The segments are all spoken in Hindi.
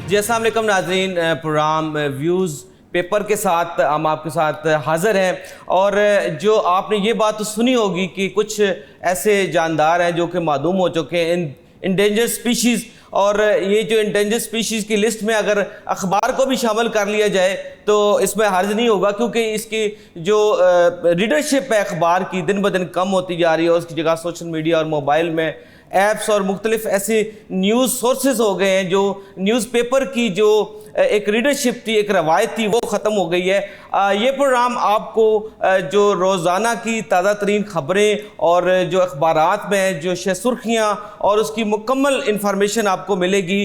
जी अस्सलाम वालेकुम नाज़रीन, प्रोग्राम व्यूज़ पेपर के साथ हम आपके साथ हाज़िर हैं। और जो आपने ये बात तो सुनी होगी कि कुछ ऐसे जानदार हैं जो कि मादूम हो चुके हैं, इंडेंजर स्पीशीज़। और ये जो इंडेंजर स्पीशीज़ की लिस्ट में अगर अखबार को भी शामिल कर लिया जाए तो इसमें हर्ज नहीं होगा, क्योंकि इसकी जो रीडरशिप है अखबार की दिन ब दिन कम होती जा रही है। और उसकी जगह सोशल मीडिया और मोबाइल में ऐप्स और मुख्तलिफ ऐसे न्यूज़ सोर्सेज हो गए हैं जो न्यूज़पेपर की जो एक रीडरशिप थी, एक रवायत थी, वो ख़त्म हो गई है। ये प्रोग्राम आपको जो रोज़ाना की ताज़ा तरीन ख़बरें और जो अखबारात में जो सुर्खियाँ और उसकी मुकम्मल इंफॉर्मेशन आपको मिलेगी।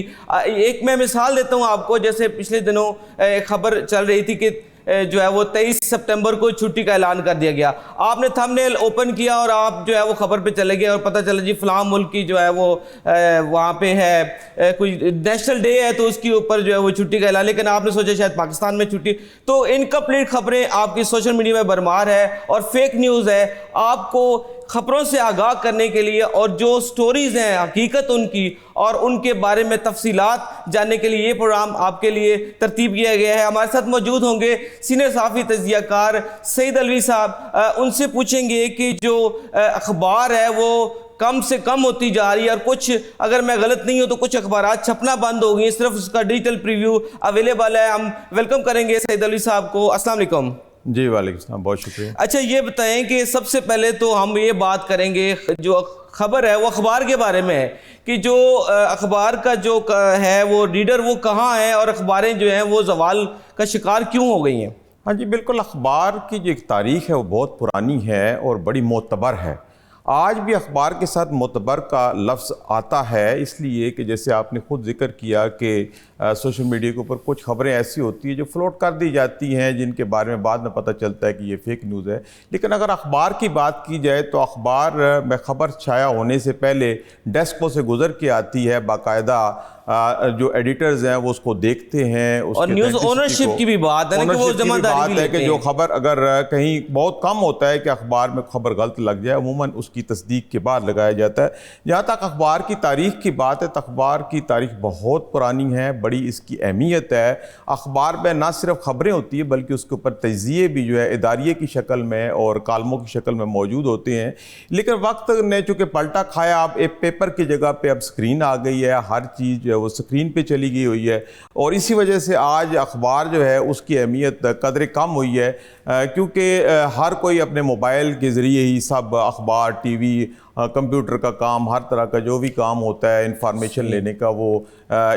एक मैं मिसाल देता हूँ आपको, जैसे पिछले दिनों एक ख़बर चल रही थी कि जो है वो 23 सितंबर को छुट्टी का ऐलान कर दिया गया। आपने थंबनेल ओपन किया और आप जो है वो खबर पे चले गए और पता चला जी फलां मुल्क की जो है वो वहाँ पे है कोई नेशनल डे है तो उसके ऊपर जो है वो छुट्टी का ऐलान, लेकिन आपने सोचा शायद पाकिस्तान में छुट्टी। तो इनकम्प्लीट खबरें आपकी सोशल मीडिया में बरमार है और फेक न्यूज़ है। आपको खबरों से आगाह करने के लिए और जो स्टोरीज़ हैं हकीकत उनकी और उनके बारे में तफसीलात जानने के लिए ये प्रोग्राम आपके लिए तरतीब किया गया है। हमारे साथ मौजूद होंगे सीनियर सहाफ़ी तज्ज़ियाकार सईद अलवी साहब। उनसे पूछेंगे कि जो अखबार है वो कम से कम होती जा रही है और कुछ, अगर मैं गलत नहीं हूँ तो कुछ अखबार छपना बंद हो गई, सिर्फ उसका डिजिटल प्रीव्यू अवेलेबल है। हम वेलकम करेंगे सईद अलवी साहब को। अस्सलाम वालेकुम। जी वालेकुम सलाम, बहुत शुक्रिया। अच्छा ये बताएं कि सबसे पहले तो हम ये बात करेंगे जो खबर है वो अखबार के बारे में है कि जो अखबार का जो है वो रीडर वो कहाँ है और अखबारें जो हैं वो जवाल का शिकार क्यों हो गई हैं। हाँ जी बिल्कुल, अखबार की जो एक तारीख़ है वो बहुत पुरानी है और बड़ी मोतबर है। आज भी अखबार के साथ मोतबर का लफ्ज़ आता है, इसलिए कि जैसे आपने ख़ुद जिक्र किया कि सोशल मीडिया के ऊपर कुछ खबरें ऐसी होती हैं जो फ्लोट कर दी जाती हैं, जिनके बारे में बाद में पता चलता है कि ये फ़ेक न्यूज़ है। लेकिन अगर अखबार की बात की जाए तो अखबार में ख़बर छाया होने से पहले डेस्कों से गुज़र के आती है, बाकायदा जो एडिटर्स हैं वो उसको देखते हैं, और न्यूज़ ओनरशिप की भी बात है कि वो ज़िम्मेदारी भी लेते हैं। कि जो खबर अगर कहीं बहुत कम होता है कि अखबार में खबर गलत लग जाए, अमूमन उसकी तस्दीक के बाद लगाया जाता है। जहाँ तक अखबार की तारीख़ की बात है तो अखबार की तारीख़ बहुत पुरानी है, बड़ी इसकी अहमियत है। अखबार में ना सिर्फ खबरें होती है बल्कि उसके ऊपर तज्ज़िये भी जो है इदारिये की शक्ल में और कालमों की शक्ल में मौजूद होते हैं। लेकिन वक्त ने चूँकि पलटा खाया, अब एक पेपर की जगह पे अब स्क्रीन आ गई है, हर चीज़ जो है वो स्क्रीन पे चली गई हुई है और इसी वजह से आज अखबार जो है उसकी अहमियत कदर कम हुई है, क्योंकि हर कोई अपने मोबाइल के ज़रिए ही सब अखबार, टीवी, कंप्यूटर का काम, हर तरह का जो भी काम होता है इंफॉर्मेशन लेने का वो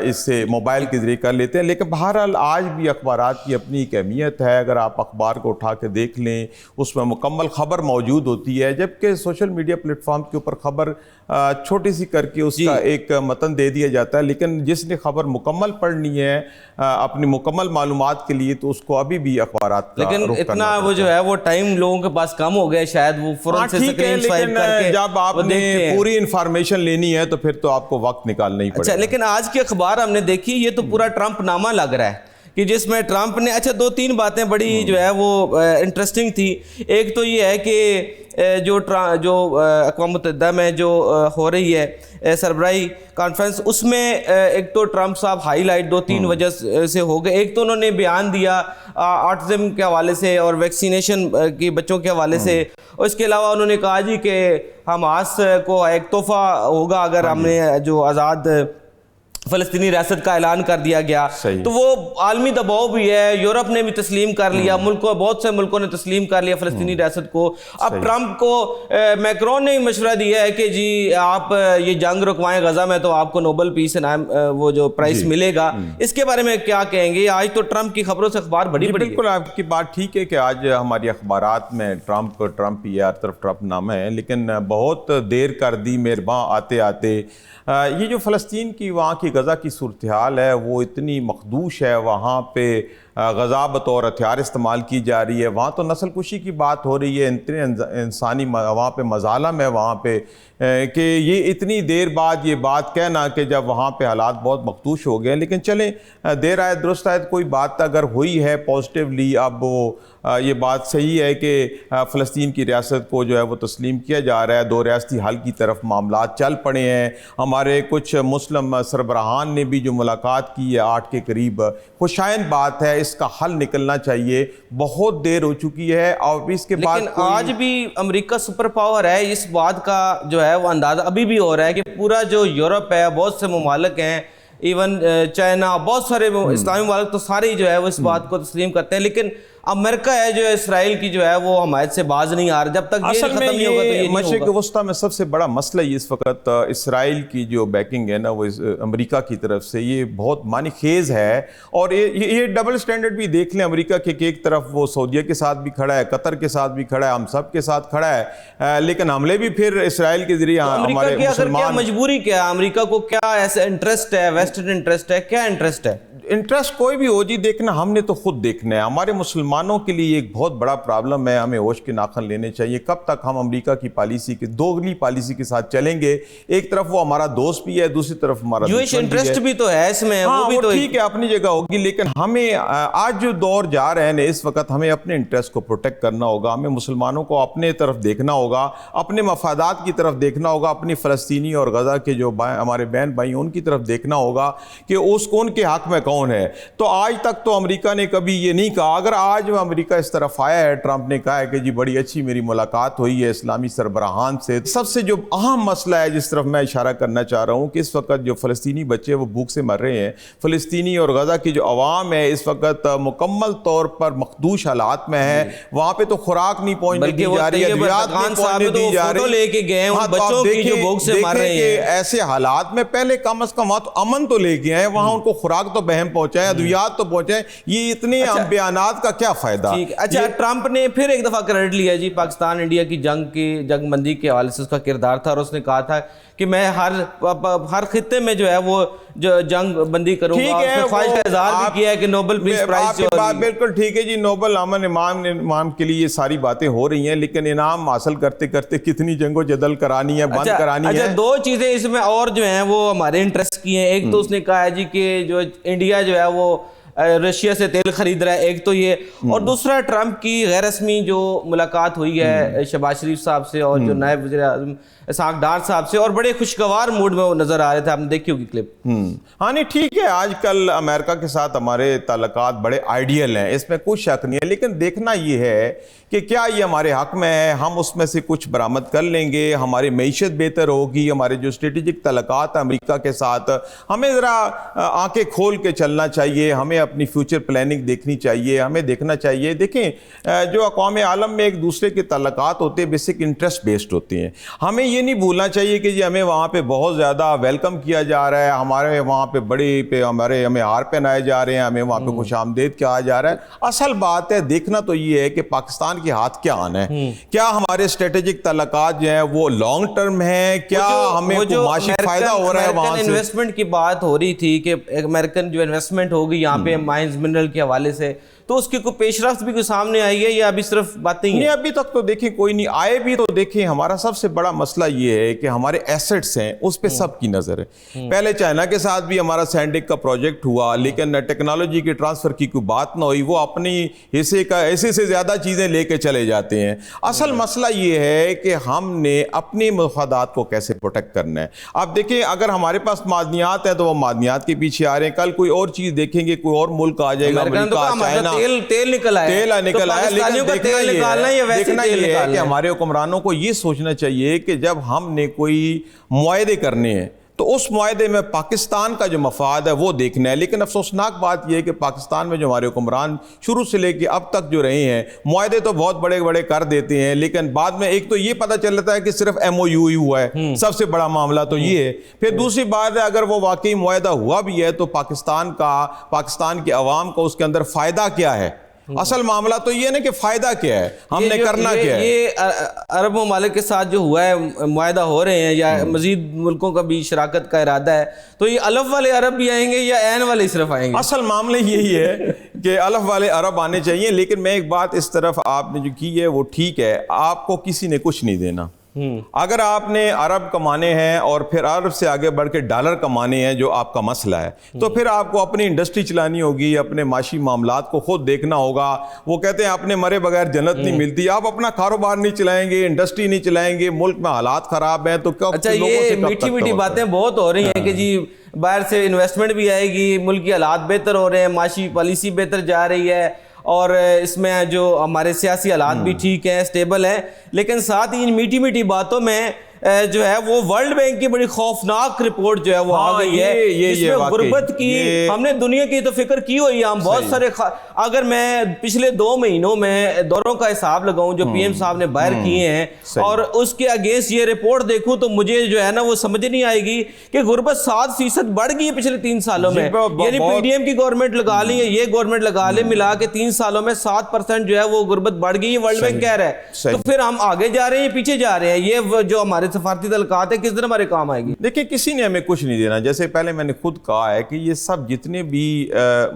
इससे मोबाइल के ज़रिए कर लेते हैं। लेकिन बहरहाल आज भी अखबारात की अपनी एक अहमियत है। अगर आप अखबार को उठा के देख लें उसमें मुकम्मल ख़बर मौजूद होती है, जबकि सोशल मीडिया प्लेटफॉर्म के ऊपर ख़बर छोटी सी करके उसका एक मतन दे दिया जाता है। लेकिन जिसने ख़बर मुकम्मल पढ़नी है अपनी मुकम्मल मालूमात के लिए तो उसको अभी भी अखबारात का लेकिन इतना वो जो है वो टाइम लोगों के पास कम हो गया, शायद वो फौरन से स्क्रीन स्वाइप करके जब आपने पूरी इंफॉर्मेशन लेनी है तो फिर तो आपको वक्त निकालना ही पड़ेगा। अच्छा, लेकिन आज की अखबार हमने देखी, ये तो पूरा ट्रंप नामा लग रहा है कि जिसमें ट्रंप ने, अच्छा दो तीन बातें बड़ी जो है वो इंटरेस्टिंग थी। एक तो ये है कि जो अक़वाम मुत्तहिदा में जो हो रही है सरबराही कॉन्फ्रेंस, उसमें एक तो ट्रंप साहब हाईलाइट दो तीन वजह से हो गए। एक तो उन्होंने बयान दिया ऑटिज़म के हवाले से और वैक्सीनेशन की बच्चों के हवाले से। और इसके अलावा उन्होंने कहा जी कि हमास को एक तोहफ़ा होगा अगर हमने जो आज़ाद फ़लस्तीनी रियासत का ऐलान कर दिया गया। तो वो आलमी दबाव भी है, यूरोप ने भी तस्लीम कर लिया, बहुत से मुल्कों ने तस्लीम कर लिया फ़लस्तीनी रियासत को। अब ट्रंप को मैक्रोन ने मशवरा दिया है कि जी आप ये जंग रुकवाएं गज़ा में तो आपको नोबल पीस इनाम वो जो प्राइस मिलेगा। इसके बारे में क्या कहेंगे? आज तो ट्रंप की खबरों से अखबार बड़ी बड़ी। बिल्कुल आपकी बात ठीक है कि आज हमारी अखबारात में ट्रंप ही हर तरफ ट्रंप नाम है, लेकिन बहुत देर कर दी मेहरबान आते आते। ये जो फ़लस्तीन की वहाँ की गज़ा की सूरत हाल है वो इतनी मखदूश है, वहाँ पे गज़ा बतौर हथियार इस्तेमाल की जा रही है, वहाँ तो नस्ल कुशी की बात हो रही है, इंसानी वहाँ पे मज़ालम है वहाँ पे कि ये इतनी देर बाद ये बात कहना कि जब वहाँ पे हालात बहुत मखदूश हो गए। लेकिन चलें, देर आए दुरुस्त आए, कोई बात अगर हुई है पॉजिटिवली, अब वो ये बात सही है कि फ़लस्तीन की रियासत को जो है वो तस्लीम किया जा रहा है, दो रियासती हल की तरफ मामलात चल पड़े हैं। हमारे कुछ मुस्लिम सरबराहान सरबराहान ने भी जो मुलाकात की है 8 के करीब, खुशाइन बात है, इसका हल निकलना चाहिए। बहुत देर हो चुकी है और इसके बाद लेकिन आज भी अमेरिका सुपर पावर है, इस बात का जो है वो अंदाज़ा अभी भी हो रहा है कि पूरा जो यूरोप है, बहुत से ममालिक हैं, इवन चाइना, बहुत सारे इस्लामी मुल्क तो सारे ही जो है वो इस बात को तस्लीम करते हैं। लेकिन अमेरिका है जो इसराइल की जो है वो हमायत से बाज नहीं आ रहा। जब तक ये खत्म नहीं होगा तो ये नहीं मशरिक़ होगा। वस्ता में सबसे बड़ा मसला ये इस वक्त इसराइल की जो बैकिंग है ना वो अमेरिका की तरफ से ये बहुत मानी खेज़ है। और ये डबल स्टैंडर्ड भी देख लें अमेरिका के कि एक तरफ वो सऊदीया के साथ भी खड़ा है, कतर के साथ भी खड़ा है, हम सब के साथ खड़ा है, लेकिन हमले भी फिर इसराइल के जरिए हमारे क्या मजबूरी क्या है? अमेरिका को क्या ऐसा इंटरेस्ट है, वेस्टेड इंटरेस्ट है, क्या इंटरेस्ट है? इंटरेस्ट कोई भी हो जी, देखना हमने तो खुद देखना है। हमारे मुसलमानों के लिए एक बहुत बड़ा प्रॉब्लम है, हमें होश के नाखन लेने चाहिए। कब तक हम अमेरिका की पॉलिसी के दोगली पॉलिसी के साथ चलेंगे? एक तरफ वो हमारा दोस्त भी है, दूसरी तरफ हमारा यूएस इंटरेस्ट भी तो है इसमें। हाँ, वो भी तो ठीक है, अपनी जगह होगी, लेकिन हमें आज जो दौर जा रहे हैं इस वक्त, हमें अपने इंटरेस्ट को प्रोटेक्ट करना होगा। हमें मुसलमानों को अपने तरफ देखना होगा, अपने मफादात की तरफ देखना होगा, अपनी फ़लस्तीनी और गज़ा के जो हमारे बहन भाई उनकी तरफ देखना होगा कि उनके हक़ में कौन है। तो आज तक तो अमेरिका ने कभी ये नहीं कहा। अगर आज अमेरिका इस तरफ आया है, ट्रंप ने कहा है कि जी बड़ी अच्छी मेरी मुलाकात हुई है इस्लामी सरबराहान से, सबसे जो अहम मसला है जिस तरफ मैं इशारा करना चाह रहा हूँ कि इस वक्त जो फ़लस्तीनी बच्चे वो भूख से मर रहे हैं, फ़लस्तीनी और गज़ा की जो अवाम है इस वक्त मुकम्मल तौर पर मखदूश हालात में है। वहाँ पे तो खुराक नहीं पहुँचने दी जा रही है, अद्वियात नहीं पहुँचने दी जा रही, लेके गए बच्चों की जो भूख से मर रहे हैं। ऐसे हालात में पहले कम अज कम वहाँ तो अमन तो लेके आए, वहाँ उनको खुराक तो बहम पहुँचाए, अद्वियात तो पहुँचाए। ये इतने बयानात का क्या फ़ायदा? अच्छा, ट्रंप ने फिर एक दफ़ा क्रेडिट लिया जी पाकिस्तान इंडिया की जंगबंदी के हवाले से उसका किरदार था, और उसने कहा था कि मैं हर खित्ते में जो है वो जो जंग बंदी करूंगा। उसने ख्वाहिश का इज़हार भी किया है कि नोबेल पीस प्राइज बिल्कुल ठीक है जी, नोबेल अमन इमाम के लिए ये सारी बातें हो रही हैं, लेकिन इनाम हासिल करते करते कितनी जंगो जदल करानी है, बंद करानी है। दो चीज़ें इसमें और जो हैं वो हमारे इंटरेस्ट की हैं। एक तो उसने कहा है जी कि जो इंडिया जो है वो रशिया से तेल खरीद रहा है, एक तो ये, और दूसरा ट्रंप की गैर रस्मी जो मुलाकात हुई है शहबाज शरीफ साहब से और जो नायब वज़ीर-ए-आज़म इसहाक डार साहब से, और बड़े खुशगवार मूड में वो नजर आ रहे थे। आपने देखी होगी क्लिप। हाँ नहीं ठीक है, आजकल अमेरिका के साथ हमारे ताल्लुकात बड़े आइडियल हैं, इसमें कोई शक नहीं है, लेकिन देखना ये है कि क्या ये हमारे हक में है, हम उसमें से कुछ बरामद कर लेंगे, हमारी मईशत बेहतर होगी, हमारे जो स्ट्रेटेजिक ताल्लुकात हैं अमेरिका के साथ, हमें ज़रा आंखें खोल के चलना चाहिए, हमें अपनी फ्यूचर प्लानिंग देखनी चाहिए, हमें देखना चाहिए। देखें जो अक़वाम आलम में एक दूसरे के ताल्लुकात होते हैं बेसिक इंटरेस्ट बेस्ड होते हैं। हमें ये नहीं भूलना चाहिए कि जी हमें वहाँ पे बहुत ज़्यादा वेलकम किया जा रहा है, हमारे वहाँ पे हमें हार पहनाए जा रहे हैं, हमें वहाँ पे खुश आमदेद कहा जा रहा है। असल बात है देखना तो ये है कि पाकिस्तान के हाथ क्या आना है, क्या हमारे स्ट्रेटेजिक ताल्लुकात जो है वो लॉन्ग टर्म है, क्या हमें माशी फायदा हो रहा है वहाँ से। इन्वेस्टमेंट की बात हो रही थी कि अमेरिकन जो इन्वेस्टमेंट होगी यहाँ पे माइंस मिनरल के हवाले से, तो उसकी कोई पेशरफ्त भी कोई सामने आई है या अभी सिर्फ बातें ही हैं? अभी तक तो देखें कोई नहीं आए भी। तो देखें हमारा सबसे बड़ा मसला ये है कि हमारे एसेट्स हैं उस पे सबकी नज़र है। पहले चाइना के साथ भी हमारा सैंडिक का प्रोजेक्ट हुआ, लेकिन टेक्नोलॉजी के ट्रांसफ़र की कोई बात ना हुई, वो अपनी हिस्से से ज़्यादा चीज़ें लेके चले जाते हैं। असल मसला ये है कि हमने अपने मफादात को कैसे प्रोटेक्ट करना है। आप देखें अगर हमारे पास मादनियात है तो वो मादनियात के पीछे आ रहे हैं, कल कोई और चीज़ देखेंगे, कोई और मुल्क आ जाएगा, चाइना तेल निकल आया, लेकिन देखना ये है कि हमारे हुक्मरानों को ये सोचना चाहिए कि जब हमने कोई मुआहदे करने हैं तो उस मुआहदे में पाकिस्तान का जो मफाद है वो देखना है। लेकिन अफसोसनाक बात यह है कि पाकिस्तान में जो हमारे हुक्मरान शुरू से लेकर अब तक जो रहे हैं, मुआहदे तो बहुत बड़े बड़े कर देते हैं, लेकिन बाद में एक तो ये पता चलता है कि सिर्फ MOU ही हुआ है, सबसे बड़ा मामला तो ये है। फिर दूसरी बात है अगर वो वाकई मुआहदा हुआ भी है तो पाकिस्तान के अवाम को उसके अंदर फ़ायदा क्या है। असल मामला तो ये ना कि फ़ायदा क्या है, हमने करना क्या है। ये अरब ममालिक के साथ जो हुआ है, मुआहदा हो रहे हैं या मज़ीद मुल्कों का भी शराकत का इरादा है, तो ये अलफ वाले अरब भी आएंगे या ऐन वाले सिर्फ आएंगे? असल मामले यही है कि अलफ वाले अरब आने चाहिए। लेकिन मैं एक बात इस तरफ आपने जो की है वो ठीक है, आपको किसी ने कुछ नहीं देना, अगर आपने अरब कमाने हैं और फिर अरब से आगे बढ़ के डॉलर कमाने हैं, जो आपका मसला है, तो फिर आपको अपनी इंडस्ट्री चलानी होगी, अपने माशी मामलात को खुद देखना होगा। वो कहते हैं अपने मरे बगैर जन्नत नहीं मिलती। आप अपना कारोबार नहीं चलाएंगे, इंडस्ट्री नहीं चलाएंगे, मुल्क में हालात खराब हैं, तो कब अच्छा, ये मीठी मीठी बातें बहुत हो रही हैं कि जी बाहर से इन्वेस्टमेंट भी आएगी, मुल्क के हालात बेहतर हो रहे हैं, माशी पॉलिसी बेहतर जा रही है और इसमें जो हमारे सियासी हालात भी ठीक हैं, स्टेबल हैं, लेकिन साथ ही इन मीठी मीठी बातों में जो है वो वर्ल्ड बैंक की बड़ी खौफनाक रिपोर्ट जो है वो आ गई है, जिसमें गुर्बत की हमने दुनिया की तो फिक्र की हुई है। हम बहुत सारे अगर मैं पिछले 2 महीनों में दौरों का हिसाब लगाऊं जो पीएम साहब ने बाहर किए हैं और उसके अगेंस्ट ये रिपोर्ट देखूं, तो मुझे जो है ना वो समझ नहीं आएगी कि गुर्बत 7% बढ़ गई है पिछले 3 सालों में। यानी पीडीएम की गवर्नमेंट लगा ली है, ये गवर्नमेंट लगा ले, मिला के 3 सालों में 7% जो है वो गुर्बत बढ़ गई है, वर्ल्ड बैंक कह रहा है। तो फिर हम आगे जा रहे हैं, पीछे जा रहे हैं? ये जो हमारे सफारती तलकात है किस दिन हमारे काम आएगी? देखिए, किसी ने हमें कुछ नहीं देना। जैसे पहले मैंने खुद कहा है कि ये सब जितने भी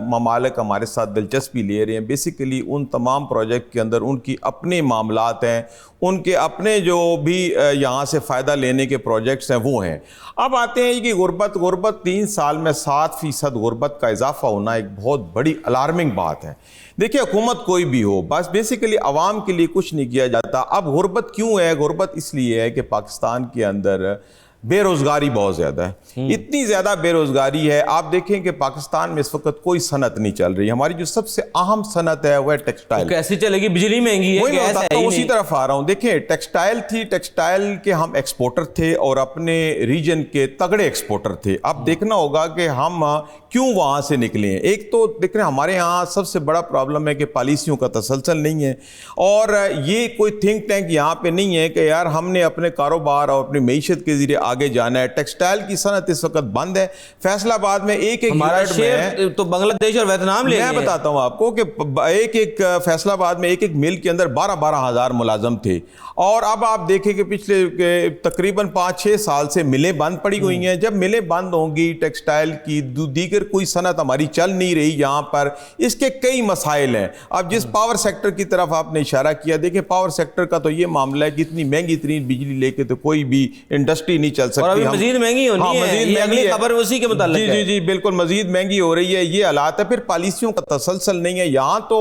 ममालिक हमारे साथ दिलचस्पी ले रहे हैं, बेसिकली उन तमाम प्रोजेक्ट के अंदर उनकी अपने मामलात हैं, उनके अपने जो भी यहाँ से फ़ायदा लेने के प्रोजेक्ट्स हैं वो हैं। अब आते हैं कि गुर्बत 3 साल में 7% गुर्बत का इजाफा होना एक बहुत बड़ी अलार्मिंग बात है। देखिए, हुकूमत कोई भी हो, बस बेसिकली आवाम के लिए कुछ नहीं किया जाता। अब गुर्बत क्यों है? गुर्बत इसलिए है कि पाकिस्तान के अंदर बेरोजगारी बहुत ज़्यादा है। इतनी ज़्यादा बेरोजगारी है, आप देखें कि पाकिस्तान में इस वक्त कोई सनत नहीं चल रही। हमारी जो सबसे अहम सनत है वह टेक्सटाइल। तो कैसे चलेगी? बिजली महंगी है, गैस है ही उसी तरफ आ रहा हूँ। देखिए, टेक्सटाइल थी, टेक्सटाइल के हम एक्सपोर्टर थे और अपने रीजन के तगड़े एक्सपोर्टर थे। अब देखना होगा कि हम क्यों वहाँ से निकले हैं। एक तो देख रहे हैं हमारे यहाँ सबसे बड़ा प्रॉब्लम है कि पॉलिसियों का तसलसल नहीं है, और ये कोई थिंक टैंक यहाँ पे नहीं है कि यार हमने अपने कारोबार और अपनी मईशत के ज़रिए आगे जाना है। टेक्सटाइल की सनत इस वक्त बंद है। फैसलाबाद में एक हमारा शेयर तो बांग्लादेश और वियतनाम ले। मैं बताता हूँ आपको कि एक फैसलाबाद में एक मिल के अंदर 12-12 हज़ार मुलाजम थे, और अब आप देखें कि पिछले तकरीबन 5-6 साल से मिलें बंद पड़ी हुई हैं। जब मिलें बंद होंगी टेक्सटाइल की, दीगर कोई सनत हमारी चल नहीं रही यहाँ पर, इसके कई मसाइल हैं। अब जिस पावर सेक्टर की तरफ आपने इशारा किया, देखिए पावर सेक्टर का तो ये मामला है कि इतनी महंगी इतनी बिजली लेके तो कोई भी इंडस्ट्री नहीं चल सकती। मजीद महंगी होनी है, ये अगली खबर उसी के मुताल्लिक है। जी जी बिल्कुल, मजीद महंगी हो रही है, ये हालात है। फिर पॉलिसियों का तसलसल नहीं है यहाँ। तो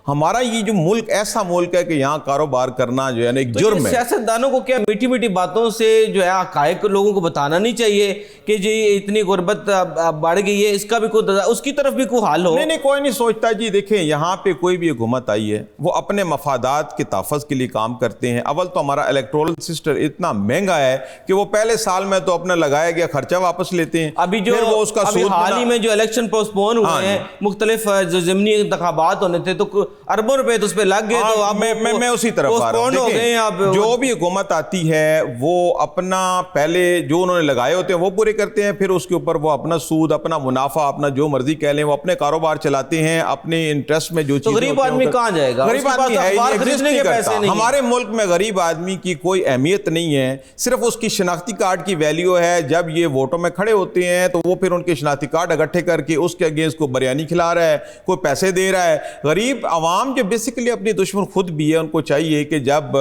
हमारा ये जो मुल्क ऐसा मुल्क है कि यहाँ कारोबार करना जो है ना एक जुर्म है। सियासतदानों को क्या मीठी मीठी बातों से जो है हकायक लोगों को बताना नहीं चाहिए कि जी इतनी गुर्बत बढ़ गई है, इसका भी कोई उसकी तरफ भी कोई हाल हो? नहीं, कोई नहीं सोचता जी। देखें, यहाँ पे कोई भी हुकूमत आई है वो अपने मफादात के तहफ़्फ़ुज़ के लिए काम करते हैं। अव्वल तो हमारा इलेक्टोरल सिस्टम इतना महंगा है कि वो पहले साल में तो अपना लगाया गया खर्चा वापस लेते हैं। अभी जो वो उसका अभी हाल ही में जो इलेक्शन पोस्टपोन हुए हैं, मुख्तलिफ जो ज़िमनी इंतखाबात होने थे, तो अरबों रुपए तो उस पर लग गए। तो अब मैं उसी तरफ आ रहा हूं। जो भी हुकूमत आती है वो अपना पहले जो उन्होंने लगाए होते हैं वो पूरे करते हैं, फिर उसके ऊपर वो अपना सूद, अपना मुनाफा, अपना जो मर्जी कह लें, वो अपने कारोबार चलाते हैं अपने इंटरेस्ट में। जो चीज़ गरीब आदमी कहाँ जाएगा? गरीब आदमी है, हमारे मुल्क में गरीब आदमी की कोई अहमियत नहीं है, सिर्फ उसकी शनाख्ती कार्ड की वैल्यू है। जब ये वोटों में खड़े होते हैं तो वो फिर उनके शनाख्ती कार्ड इकट्ठे करके उसके अगेंस्ट को बिरयानी खिला रहा है, कोई पैसे दे रहा है। गरीब आवाम जो बेसिकली अपनी दुश्मन खुद भी है, उनको चाहिए कि जब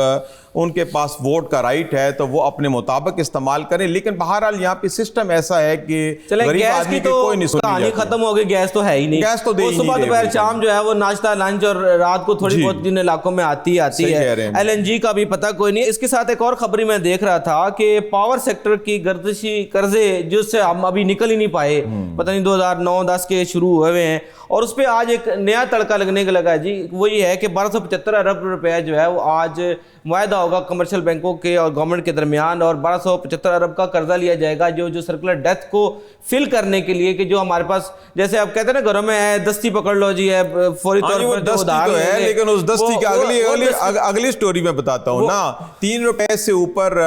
उनके पास वोट का राइट है तो वो अपने मुताबिक इस्तेमाल करें। लेकिन बहरहाल यहाँ पे सिस्टम ऐसा है कि गरीब आदमी की कोई नहीं सुनी जाती। खत्म हो गई, गैस तो है ही नहीं, गैस तो दे ही नहीं, सुबह दोपहर शाम जो है वो नाश्ता लंच और रात को थोड़ी बहुत जिन इलाकों में आती है। LNG का भी पता कोई नहीं। इसके साथ एक और खबरी मैं देख रहा था कि पावर सेक्टर की गर्दिशी कर्जे जिससे हम अभी निकल ही नहीं पाए, पता नहीं 2009-10 के शुरू हुए हैं, और उस पर आज एक नया तड़का लगने का लगा है जी। वो ये है कि 1275 अरब रुपए जो है वो आज मुआहदा होगा कमर्शियल बैंकों के और गवर्नमेंट के दरमियान, और 1275 अरब का कर्जा लिया जाएगा जो सर्कुलर डेथ को फिल करने के लिए, कि जो हमारे पास जैसे आप कहते हैं ना घरों में है दस्ती पकड़ लो जी, है फौरी तौर पर दस्ती तो है, लेकिन उस दस्ती की अगली स्टोरी में बताता हूँ ना। 3 रुपए से ऊपर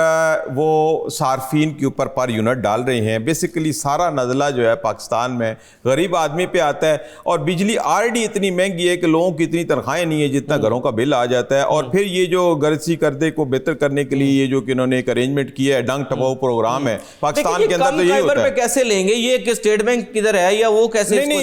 वो सार्फिन के ऊपर पर यूनिट डाल रहे हैं। बेसिकली सारा नज़ला जो है पाकिस्तान में गरीब आदमी पे आता है, और बिजली ऑलरेडी इतनी महंगी है कि लोगों की इतनी तनख्वाहें नहीं है जितना घरों का बिल आ जाता है। और फिर ये जो गरजी करदे को बेहतर करने के लिए ये जो कि इन्होंने एक अरेंजमेंट किया है, डंग टबाओ प्रोग्राम है पाकिस्तान के अंदर, तो यही होता है। कैसे लेंगे ये, कि स्टेट बैंक किधर है या वो कैसे? नहीं,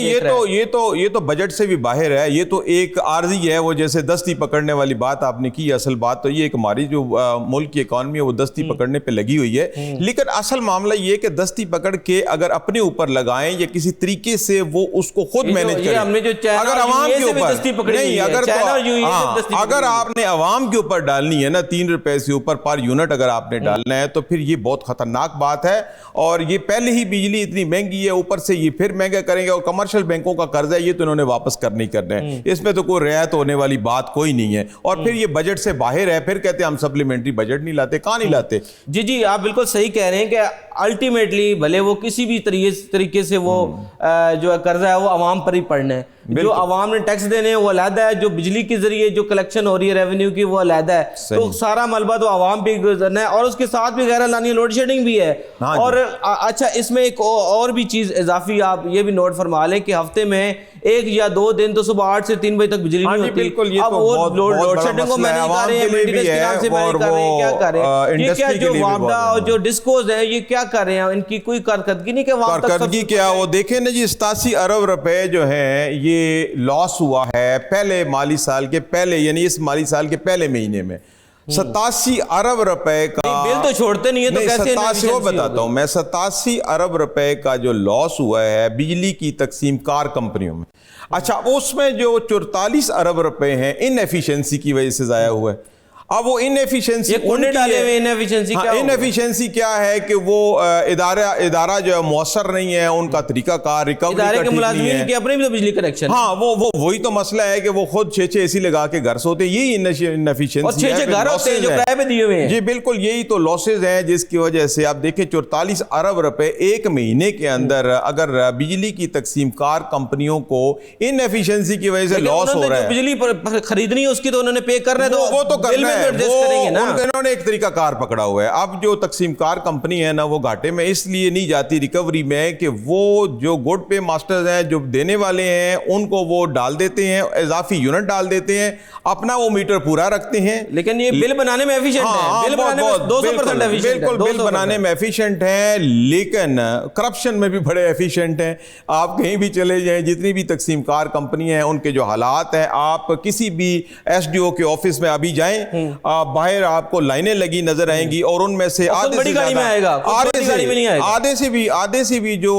ये तो बजट से भी बाहर है। ये तो एक आर्जी है, वो जैसे दस्ती पकड़ने वाली बात आपने की। असल बात तो ये एक हमारी जो मुल्क की इकॉनमी है वो दस्ती पकड़ने पे लगी हुई है, लेकिन असल मामला ये कि दस्ती पकड़ के अगर अपने ऊपर लगाएं या किसी तरीके से वो उसको खुद मैनेज करें। हमने जो अगर अवाम के ऊपर नहीं, अगर आपने अवाम के ऊपर डालनी है ना 3 रुपए से ऊपर पर यूनिट अगर आपने डालना है, तो फिर ये बहुत खतरनाक बात है। और ये पहले ही बिजली इतनी महंगी है, ऊपर से ये फिर महंगा करेंगे। और कमर्शियल बैंकों का कर्जा ये तो इन्होंने वापस करना ही करना है, इसमें तो कोई रियायत होने वाली बात कोई नहीं है। और फिर ये बजट से बाहर है, फिर कहते हैं हम सप्लीमेंट्री बजट नहीं लाते। कहां नहीं लाते? जी, आप बिल्कुल सही कह रहे हैं कि अल्टीमेटली भले वो किसी भी तरीके से वो जो कर्जा है वो आवाम पर ही पड़ना है। जो आवाम ने टैक्स देने हैं वो अलहदा है, जो बिजली के जरिए जो कलेक्शन हो रही है रेवेन्यू की वो अलहदा है। तो सारा मलबा तो आवाम पे गुजरना है, और उसके साथ भी गैर लानी लोड शेडिंग भी है। और अच्छा, इसमें एक और भी चीज इजाफी आप ये भी नोट फरमा लें कि हफ्ते में 1 या 2 दिन तो सुबह 8 से 3 बजे तक बिजली नहीं होती। अब वो लोड शेडिंग को मैनेज कर रहे हैं, मेंटेनेंस के नाम से मैनेज कर रहे हैं, क्या कर रहे हैं? ये क्या जो वापदा और जो डिस्कोज है ये क्या कर रहे हैं? इनकी कोई कारकर्दगी नहीं, कारकर्दगी क्या? वो देखें ना जी, 87 अरब रुपए जो है ये लॉस हुआ है पहले माली साल के पहले, यानी इस माली साल के पहले महीने में 87 अरब रुपए का बिल तो छोड़ते नहीं है, तो कैसे? 87 वो बताता हूं मैं, 87 अरब रुपए का जो लॉस हुआ है बिजली की तकसीम कार कंपनियों में। अच्छा, उसमें जो 44 अरब रुपए हैं इनएफिशिएंसी की वजह से जाया हुआ है। अब वो इनएफिशिएंसी डाले हुए इनएफिशिएंसी क्या? इनएफिशिएंसी क्या है कि वो इदारा जो है मौसर नहीं है, उनका तरीका कार रिकवरी के मुलाजिमीन की अपने भी तो बिजली कनेक्शन। हाँ, वो वही तो मसला है कि वो खुद 6 एसी लगा के घर सोते, यही इनएफिशिएंसी है। 6 घर होते हैं जो किराए पे दिए हुए हैं। जी बिल्कुल, यही तो लॉसेज हैं जिसकी वजह से आप देखें 44 अरब रुपए एक महीने के अंदर अगर बिजली की तकसीम कार कंपनियों को इनएफिशिएंसी की वजह से लॉस हो रहा है। बिजली खरीदनी है उसकी तो उन्होंने पे करना है, तो वो तो करना है, इन्होंने एक तरीका कार पकड़ा हुआ है। अब जो तकसीम कार कंपनी है ना, वो घाटे में इसलिए नहीं जाती रिकवरी में कि वो जो गुड पे मास्टर्स हैं, जो देने वाले हैं, उनको वो डाल देते हैं, इजाफी यूनिट डाल देते हैं, अपना वो मीटर पूरा रखते हैं। लेकिन ये बिल बनाने में एफिशिएंट है, बिल बनाने में 200% एफिशिएंट है, बिल बनाने में एफिशिएंट है, लेकिन करप्शन में भी बड़े एफिशिएंट हैं। आप कहीं भी चले जाएं, जितनी भी तकसीम कार कंपनी है, उनके जो हालात हैं, आप किसी भी SDO के ऑफिस में अभी जाएं, बाहर आपको लाइनें लगी नजर आएंगी, और उनमें से आधे से भी जो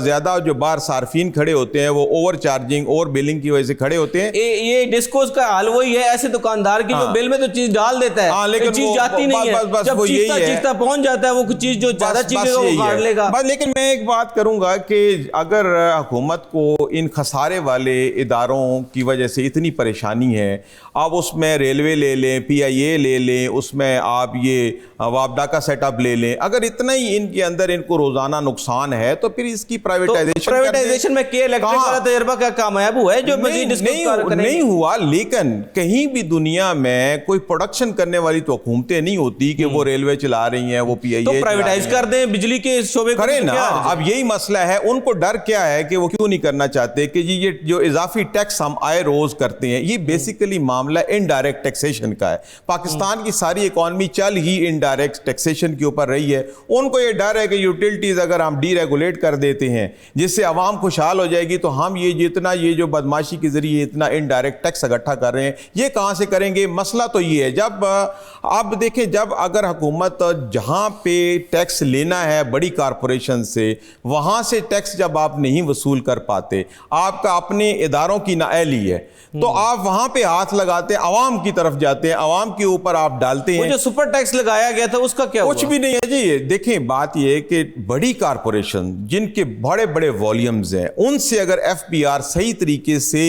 ज्यादा जो बाहर सार्फिन खड़े होते हैं वो ओवर चार्जिंग, ओवर बिलिंग की वजह से खड़े होते हैं। ये डिस्कोस का हाल वही है, ऐसे दुकानदार की जो बिल में तो चीज डाल देता है, लेकिन चीज जाती नहीं है। जब चीज़ता पहुंच जाता है, वो कुछ चीज जो ज्यादा चीज है वो काट लेगा। लेकिन मैं एक बात करूंगा कि अगर हुकूमत को इन खसारे वाले इदारों की वजह से इतनी परेशानी है, आप उसमें रेलवे ले लें, PIA ले लें, उसमें आप ये वापडा का सेटअप ले लें, अगर इतना ही इनके अंदर इनको रोजाना नुकसान है तो फिर इसकी प्राइवेटाइजेशन में के इलेक्ट्रिक वाला तजर्बा क्या कामयाब हुआ है? जो नहीं हुआ, लेकिन कहीं भी दुनिया में कोई प्रोडक्शन करने वाली तो हुकूमतें नहीं होती कि वो रेलवे चला रही हैं, वो PIA तो प्राइवेटाइज कर दें बिजली के शोबे को, करें ना। अब यही मसला है, उनको डर क्या है कि वो क्यों नहीं करना चाहते कि ये जो इजाफी टैक्स हम आए रोज करते हैं, ये बेसिकली मामला इनडायरेक्ट टैक्सेशन का है। पाकिस्तान की सारी इकॉनमी चल ही इनडायरेक्ट टैक्सेशन के ऊपर रही है। उनको ये डर है कि यूटिलिटीज अगर हम डीरेगुलेट कर देते हैं, जिससे आवाम खुशहाल हो जाएगी, तो हम ये जो बदमाशी के जरिए इतना इनडायरेक्ट टैक्स इकट्ठा कर रहे हैं, ये कहां से करेंगे? मसला तो ये है, जब आप देखें, जब अगर हुकूमत जहां पे टैक्स लेना है बड़ी कारपोरेशन से, वहां से टैक्स जब आप नहीं वसूल कर पाते, आपका अपने इदारों की नाअहली है, तो आप वहां पे हाथ लगाते हैं, आवाम की तरफ जाते हैं, आवाम के ऊपर आप डालते हैं। जो सुपर टैक्स लगाया गया था उसका क्या कुछ हुआ? भी नहीं है जी। देखें, बात यह है कि बड़ी कारपोरेशन जिनके बड़े बड़े वॉल्यूम्स हैं, उनसे अगर FBR सही तरीके से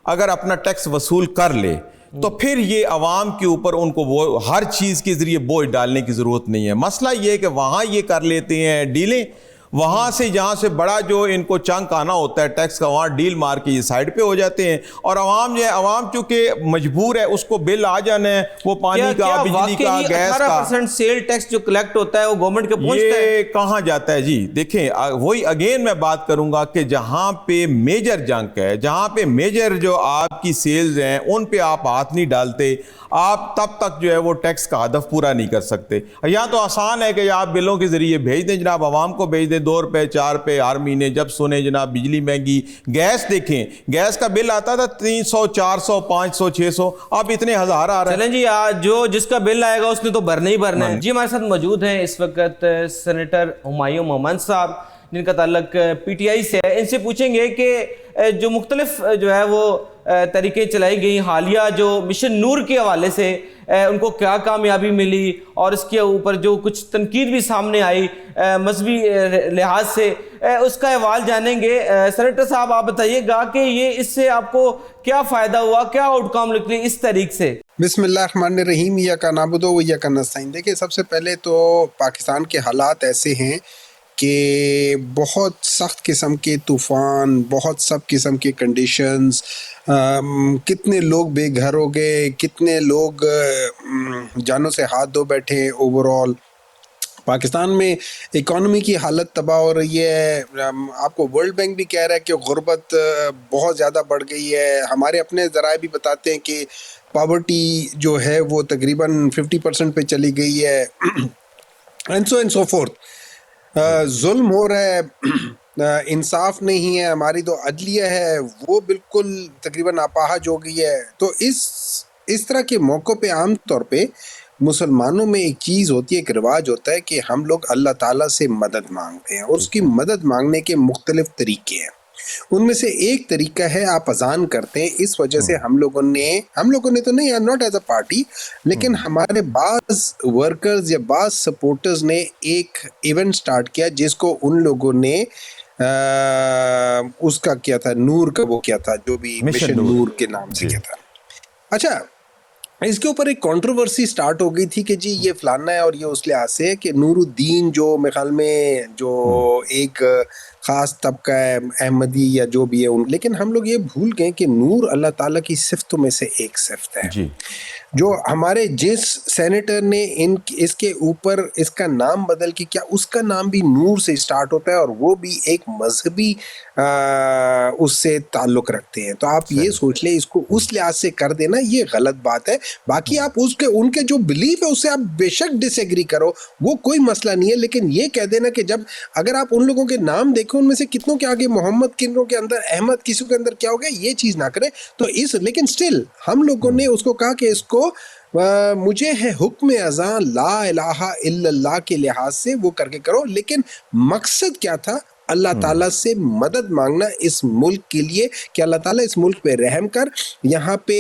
अगर अपना टैक्स वसूल कर ले, तो फिर ये आवाम के ऊपर उनको वो हर चीज के जरिए बोझ डालने की जरूरत नहीं है। मसला ये है कि वहां ये कर लेते हैं डीलें, वहाँ से जहाँ से बड़ा जो इनको चंक आना होता है टैक्स का, वहाँ डील मार के ये साइड पे हो जाते हैं। और आवाम जो है, आवाम चूंकि मजबूर है, उसको बिल आ जाना है, वो पानी का, बिजली का, गैस का। 18% सेल टैक्स जो कलेक्ट होता है वो गवर्नमेंट के पहुंचता है, ये कहाँ जाता है जी? देखें, वही अगेन मैं बात करूंगा कि जहाँ पे मेजर जंक है, जहाँ पे मेजर जो आपकी सेल्स हैं, उन पे आप हाथ नहीं डालते, आप तब तक जो है वो टैक्स का हदफ पूरा नहीं कर सकते। यहाँ तो आसान है कि आप बिलों के जरिए भेज दें जनाब, आवाम को भेज दें 2 रुपए 4 रुपए हर महीने। जब सुने जनाब बिजली महंगी, गैस देखें, गैस का बिल आता था 300 400 500 600, अब इतने हजार आ रहे हैं। चलें जी, जो जिसका बिल आएगा उसने तो भरना ही भरना है जी। हमारे साथ मौजूद हैं इस वक्त सेनेटर हुमायूं मोहम्मद साहब, जिनका ताल्लुक पीटीआई से है। इनसे पूछेंगे कि जो मुख्तलिफ जो है वो तरीके चलाई गई हालिया जो मिशन नूर के हवाले से, उनको क्या कामयाबी मिली, और इसके ऊपर जो कुछ तनकीद भी सामने आई मजहबी लिहाज से, उसका अहवाल जानेंगे। सेनेटर साहब, आप बताइएगा कि ये इससे आपको क्या फ़ायदा हुआ, क्या आउटकम निकली इस तरीक से? बिस्मिल्लाहिर्रहमानिर्रहीम, या का नाबुदो व या का नस्तईन। देखिए, सबसे पहले तो पाकिस्तान के हालात ऐसे हैं कि बहुत सख्त किस्म के तूफ़ान, बहुत सब किस्म के कंडीशंस, कितने लोग बेघर हो गए, कितने लोग जानों से हाथ धो बैठे। ओवरऑल पाकिस्तान में इकॉनमी की हालत तबाह हो रही है। आपको वर्ल्ड बैंक भी कह रहा है कि गुर्बत बहुत ज़्यादा बढ़ गई है। हमारे अपने ज़राए भी बताते हैं कि पॉवर्टी जो है वो तकरीबन 50% पे चली गई है, एंड सो फोर्थ। जुल्म हो रहा है, इंसाफ नहीं है। हमारी तो अदलिया है वो बिल्कुल तकरीबन अपाहज हो गई है। तो इस तरह के मौक़ों पे आम तौर पे मुसलमानों में एक चीज़ होती है, एक रिवाज होता है कि हम लोग अल्लाह ताला से मदद मांगते हैं, और उसकी मदद मांगने के मुख्तलिफ तरीके हैं। उनमें से एक तरीका है आप अजान करते हैं। इस वजह से हम लोगों ने तो नहीं, नॉट एज अ पार्टी, लेकिन हमारे बाज़ वर्कर्स या बाज़ सपोर्टर्स ने एक इवेंट स्टार्ट किया जिसको उन लोगों ने उसका किया था, नूर का वो किया था, जो भी मिशन नूर के नाम से किया था। अच्छा, इसके ऊपर एक कंट्रोवर्सी स्टार्ट हो गई थी कि जी ये फलाना है, और ये उस लिहाज से कि नूरुद्दीन जो मेरे ख्याल में जो एक ख़ास तबका है अहमदी या जो भी है, लेकिन हम लोग ये भूल गए कि नूर अल्लाह ताला की सिफ़तों में से एक सिफ़त है जी। जो हमारे जिस सेनेटर ने इसके ऊपर इसका नाम बदल के क्या, उसका नाम भी नूर से स्टार्ट होता है, और वो भी एक मजहबी उससे ताल्लुक़ रखते हैं। तो आप ये सोच लें, इसको उस लिहाज से कर देना ये गलत बात है। बाकी आप उनके जो बिलीफ है उससे आप बेशक डिसएग्री करो, वो कोई मसला नहीं है, लेकिन ये कह देना कि जब अगर आप उन लोगों के नाम देखो, उनमें से कितनों के आगे मोहम्मद, कितनों के अंदर अहमद, किसी के अंदर क्या हो गया, ये चीज़ ना करें। तो लेकिन स्टिल हम लोगों ने उसको कहा कि इसको मुझे है हुक्म अज़ान ला इलाहा इल्लल्लाह के लिहाज से वो करके करो। लेकिन मकसद क्या था? अल्लाह ताला से मदद मांगना इस मुल्क के लिए कि अल्लाह ताला इस मुल्क पे रहम कर, यहाँ पे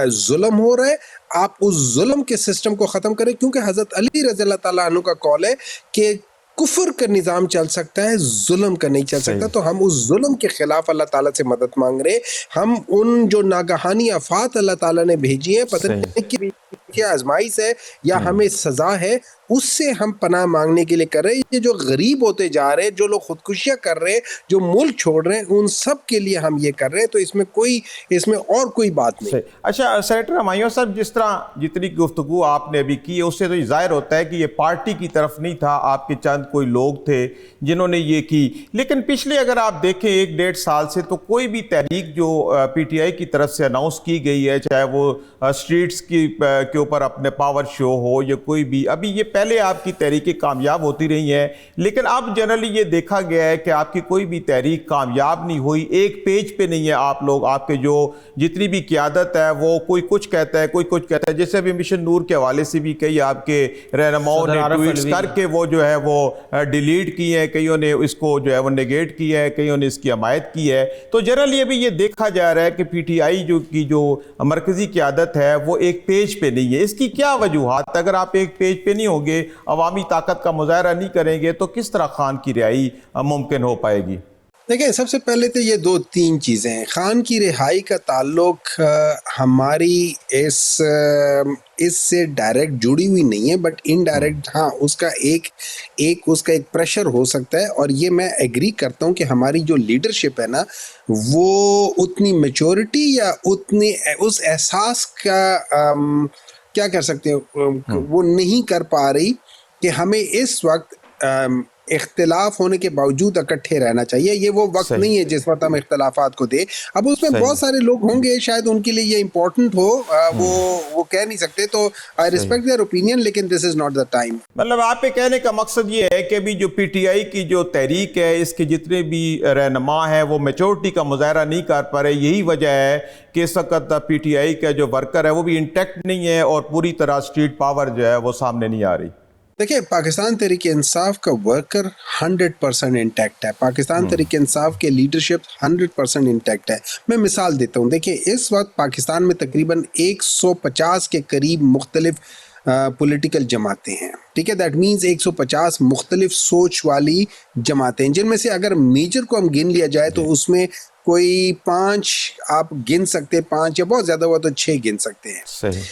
जुल्म हो रहा है, आप उस जुल्म के सिस्टम को ख़त्म करें। क्योंकि हज़रत अली रज़ी अल्लाह ताला अन्हु का कौल है कि कुफ्र का निज़ाम चल सकता है, जुल्म का नहीं चल सकता। तो हम उस जुल्म के ख़िलाफ़ अल्लाह ताला से मदद मांग रहे। हम उन जो नागहानी आफात अल्लाह ताला ने भेजी है, पता नहीं कि क्या आजमाइश है या हमें सज़ा है, उससे हम पनाह मांगने के लिए कर रहे हैं। ये जो गरीब होते जा रहे हैं, जो लोग खुदकुशियाँ कर रहे हैं, जो मुल्क छोड़ रहे हैं, उन सब के लिए हम ये कर रहे हैं। तो इसमें और कोई बात नहीं। अच्छा सेनेटर हुमायूं साहब, जिस तरह जितनी गुफ्तगू आपने अभी की है, उससे तो ज़ाहिर होता है कि ये पार्टी की तरफ नहीं था, आपके चंद कोई लोग थे जिन्होंने ये की। लेकिन पिछले अगर आप देखें 1-1.5 साल से तो कोई भी तहरीक जो PTI की तरफ से अनाउंस की गई है, चाहे वो स्ट्रीट्स के ऊपर अपने पावर शो हो या कोई भी, अभी ये पहले आपकी तहरीकें कामयाब होती रही हैं, लेकिन अब जनरली ये देखा गया है कि आपकी कोई भी तहरीक कामयाब नहीं हुई। एक पेज पे नहीं है आप लोग, आपके जो जितनी भी क़यादत है वो कोई कुछ कहता है, कोई कुछ कहता है। जैसे अभी मिशन नूर के हवाले से भी कई आपके रहनुमाओं ने ट्वीट्स करके वो जो है वो डिलीट की है, कईयों ने इसको जो है वो नेगेट किया है, कईयों ने इसकी हमायत की है। तो जनरली अभी ये देखा जा रहा है कि PTI जो मरकज़ी क़यादत है वो एक पेज पे नहीं है। इसकी क्या वजूहात? अगर आप एक पेज पे नहीं होंगे, अवामी ताकत का मुजाहरा नहीं करेंगे, तो किस तरह खान की रिहाई मुमकिन हो पाएगी? देखिए, सबसे पहले तो ये 2-3 चीज़ें हैं। खान की रिहाई का ताल्लुक हमारी इससे डायरेक्ट जुड़ी हुई नहीं है, बट इनडायरेक्ट हाँ, उसका एक प्रेशर हो सकता है। और ये मैं एग्री करता हूँ कि हमारी जो लीडरशिप है ना, वो उतनी मैच्योरिटी या उतनी उस एहसास का क्या कर सकते हैं, वो नहीं कर पा रही कि हमें इस वक्त इख्तिलाफ होने के बावजूद इकट्ठे रहना चाहिए। ये वो वक्त नहीं है जिस वक्त हम इख्तिलाफात को दे। अब उसमें बहुत सारे लोग होंगे, शायद उनके लिए ये इम्पोर्टेंट हो, वो कह नहीं सकते। तो आई रिस्पेक्ट देयर ओपिनियन, लेकिन this is not the time. मतलब आप पे कहने का मकसद ये है कि अभी जो पीटीआई की जो तहरीक है, इसके जितने भी रहनुमा है वो मेचोरिटी का मुजाहरा नहीं कर पा रहे। यही वजह है कि इस वक्त पीटीआई का जो वर्कर है वो भी इंटैक्ट नहीं है और पूरी तरह स्ट्रीट पावर जो है वो सामने नहीं आ रही। देखिए, पाकिस्तान तहरीक इंसाफ का वर्कर 100% इंटैक्ट है। पाकिस्तान तहरीक इंसाफ के लीडरशिप 100% इंटैक्ट है। मैं मिसाल देता हूँ। देखिए, इस वक्त पाकिस्तान में तकरीबन 150 के करीब मुख्तलिफ पॉलिटिकल जमातें हैं, ठीक है। दैट मीन्स 150 मुख्तलिफ सोच वाली जमातें हैं, जिनमें से अगर मेजर को हम गिन लिया जाए तो उसमें कोई 5 आप गिन सकते हैं, 5 या बहुत ज़्यादा हुआ तो 6 गिन सकते हैं। सही।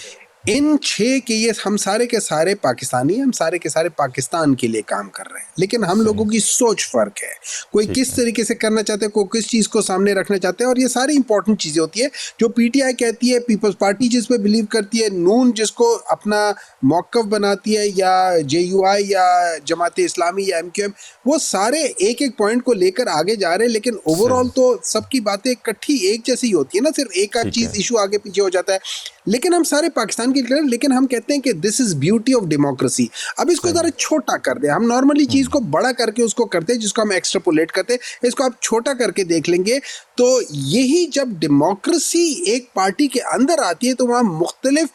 इन 6 के ये हम सारे के सारे पाकिस्तानी, हम सारे के सारे पाकिस्तान के लिए काम कर रहे हैं, लेकिन हम लोगों की सोच फ़र्क है। कोई किस तरीके से करना चाहते हैं, कोई किस चीज़ को सामने रखना चाहते हैं, और ये सारी इंपॉर्टेंट चीज़ें होती है। जो पीटीआई कहती है, पीपल्स पार्टी जिस पे बिलीव करती है, नून जिसको अपना मौक़िफ़ बनाती है, या जेयूआई या जमात इस्लामी या एमक्यूएम, वो सारे एक एक पॉइंट को लेकर आगे जा रहे हैं। लेकिन ओवरऑल तो सबकी बातें इकट्ठी एक जैसी होती है ना, सिर्फ एक आध चीज़ इशू आगे पीछे हो जाता है। लेकिन हम सारे पाकिस्तान के लिए, लेकिन हम कहते हैं कि this is beauty of democracy. अब इसको ज़रा छोटा कर दे। हम नॉर्मली चीज़ को बड़ा करके उसको करते हैं, जिसको हम एक्सट्रापोलेट करते हैं। इसको आप छोटा करके देख लेंगे तो यही जब डेमोक्रेसी एक पार्टी के अंदर आती है तो वहाँ मुख्तलिफ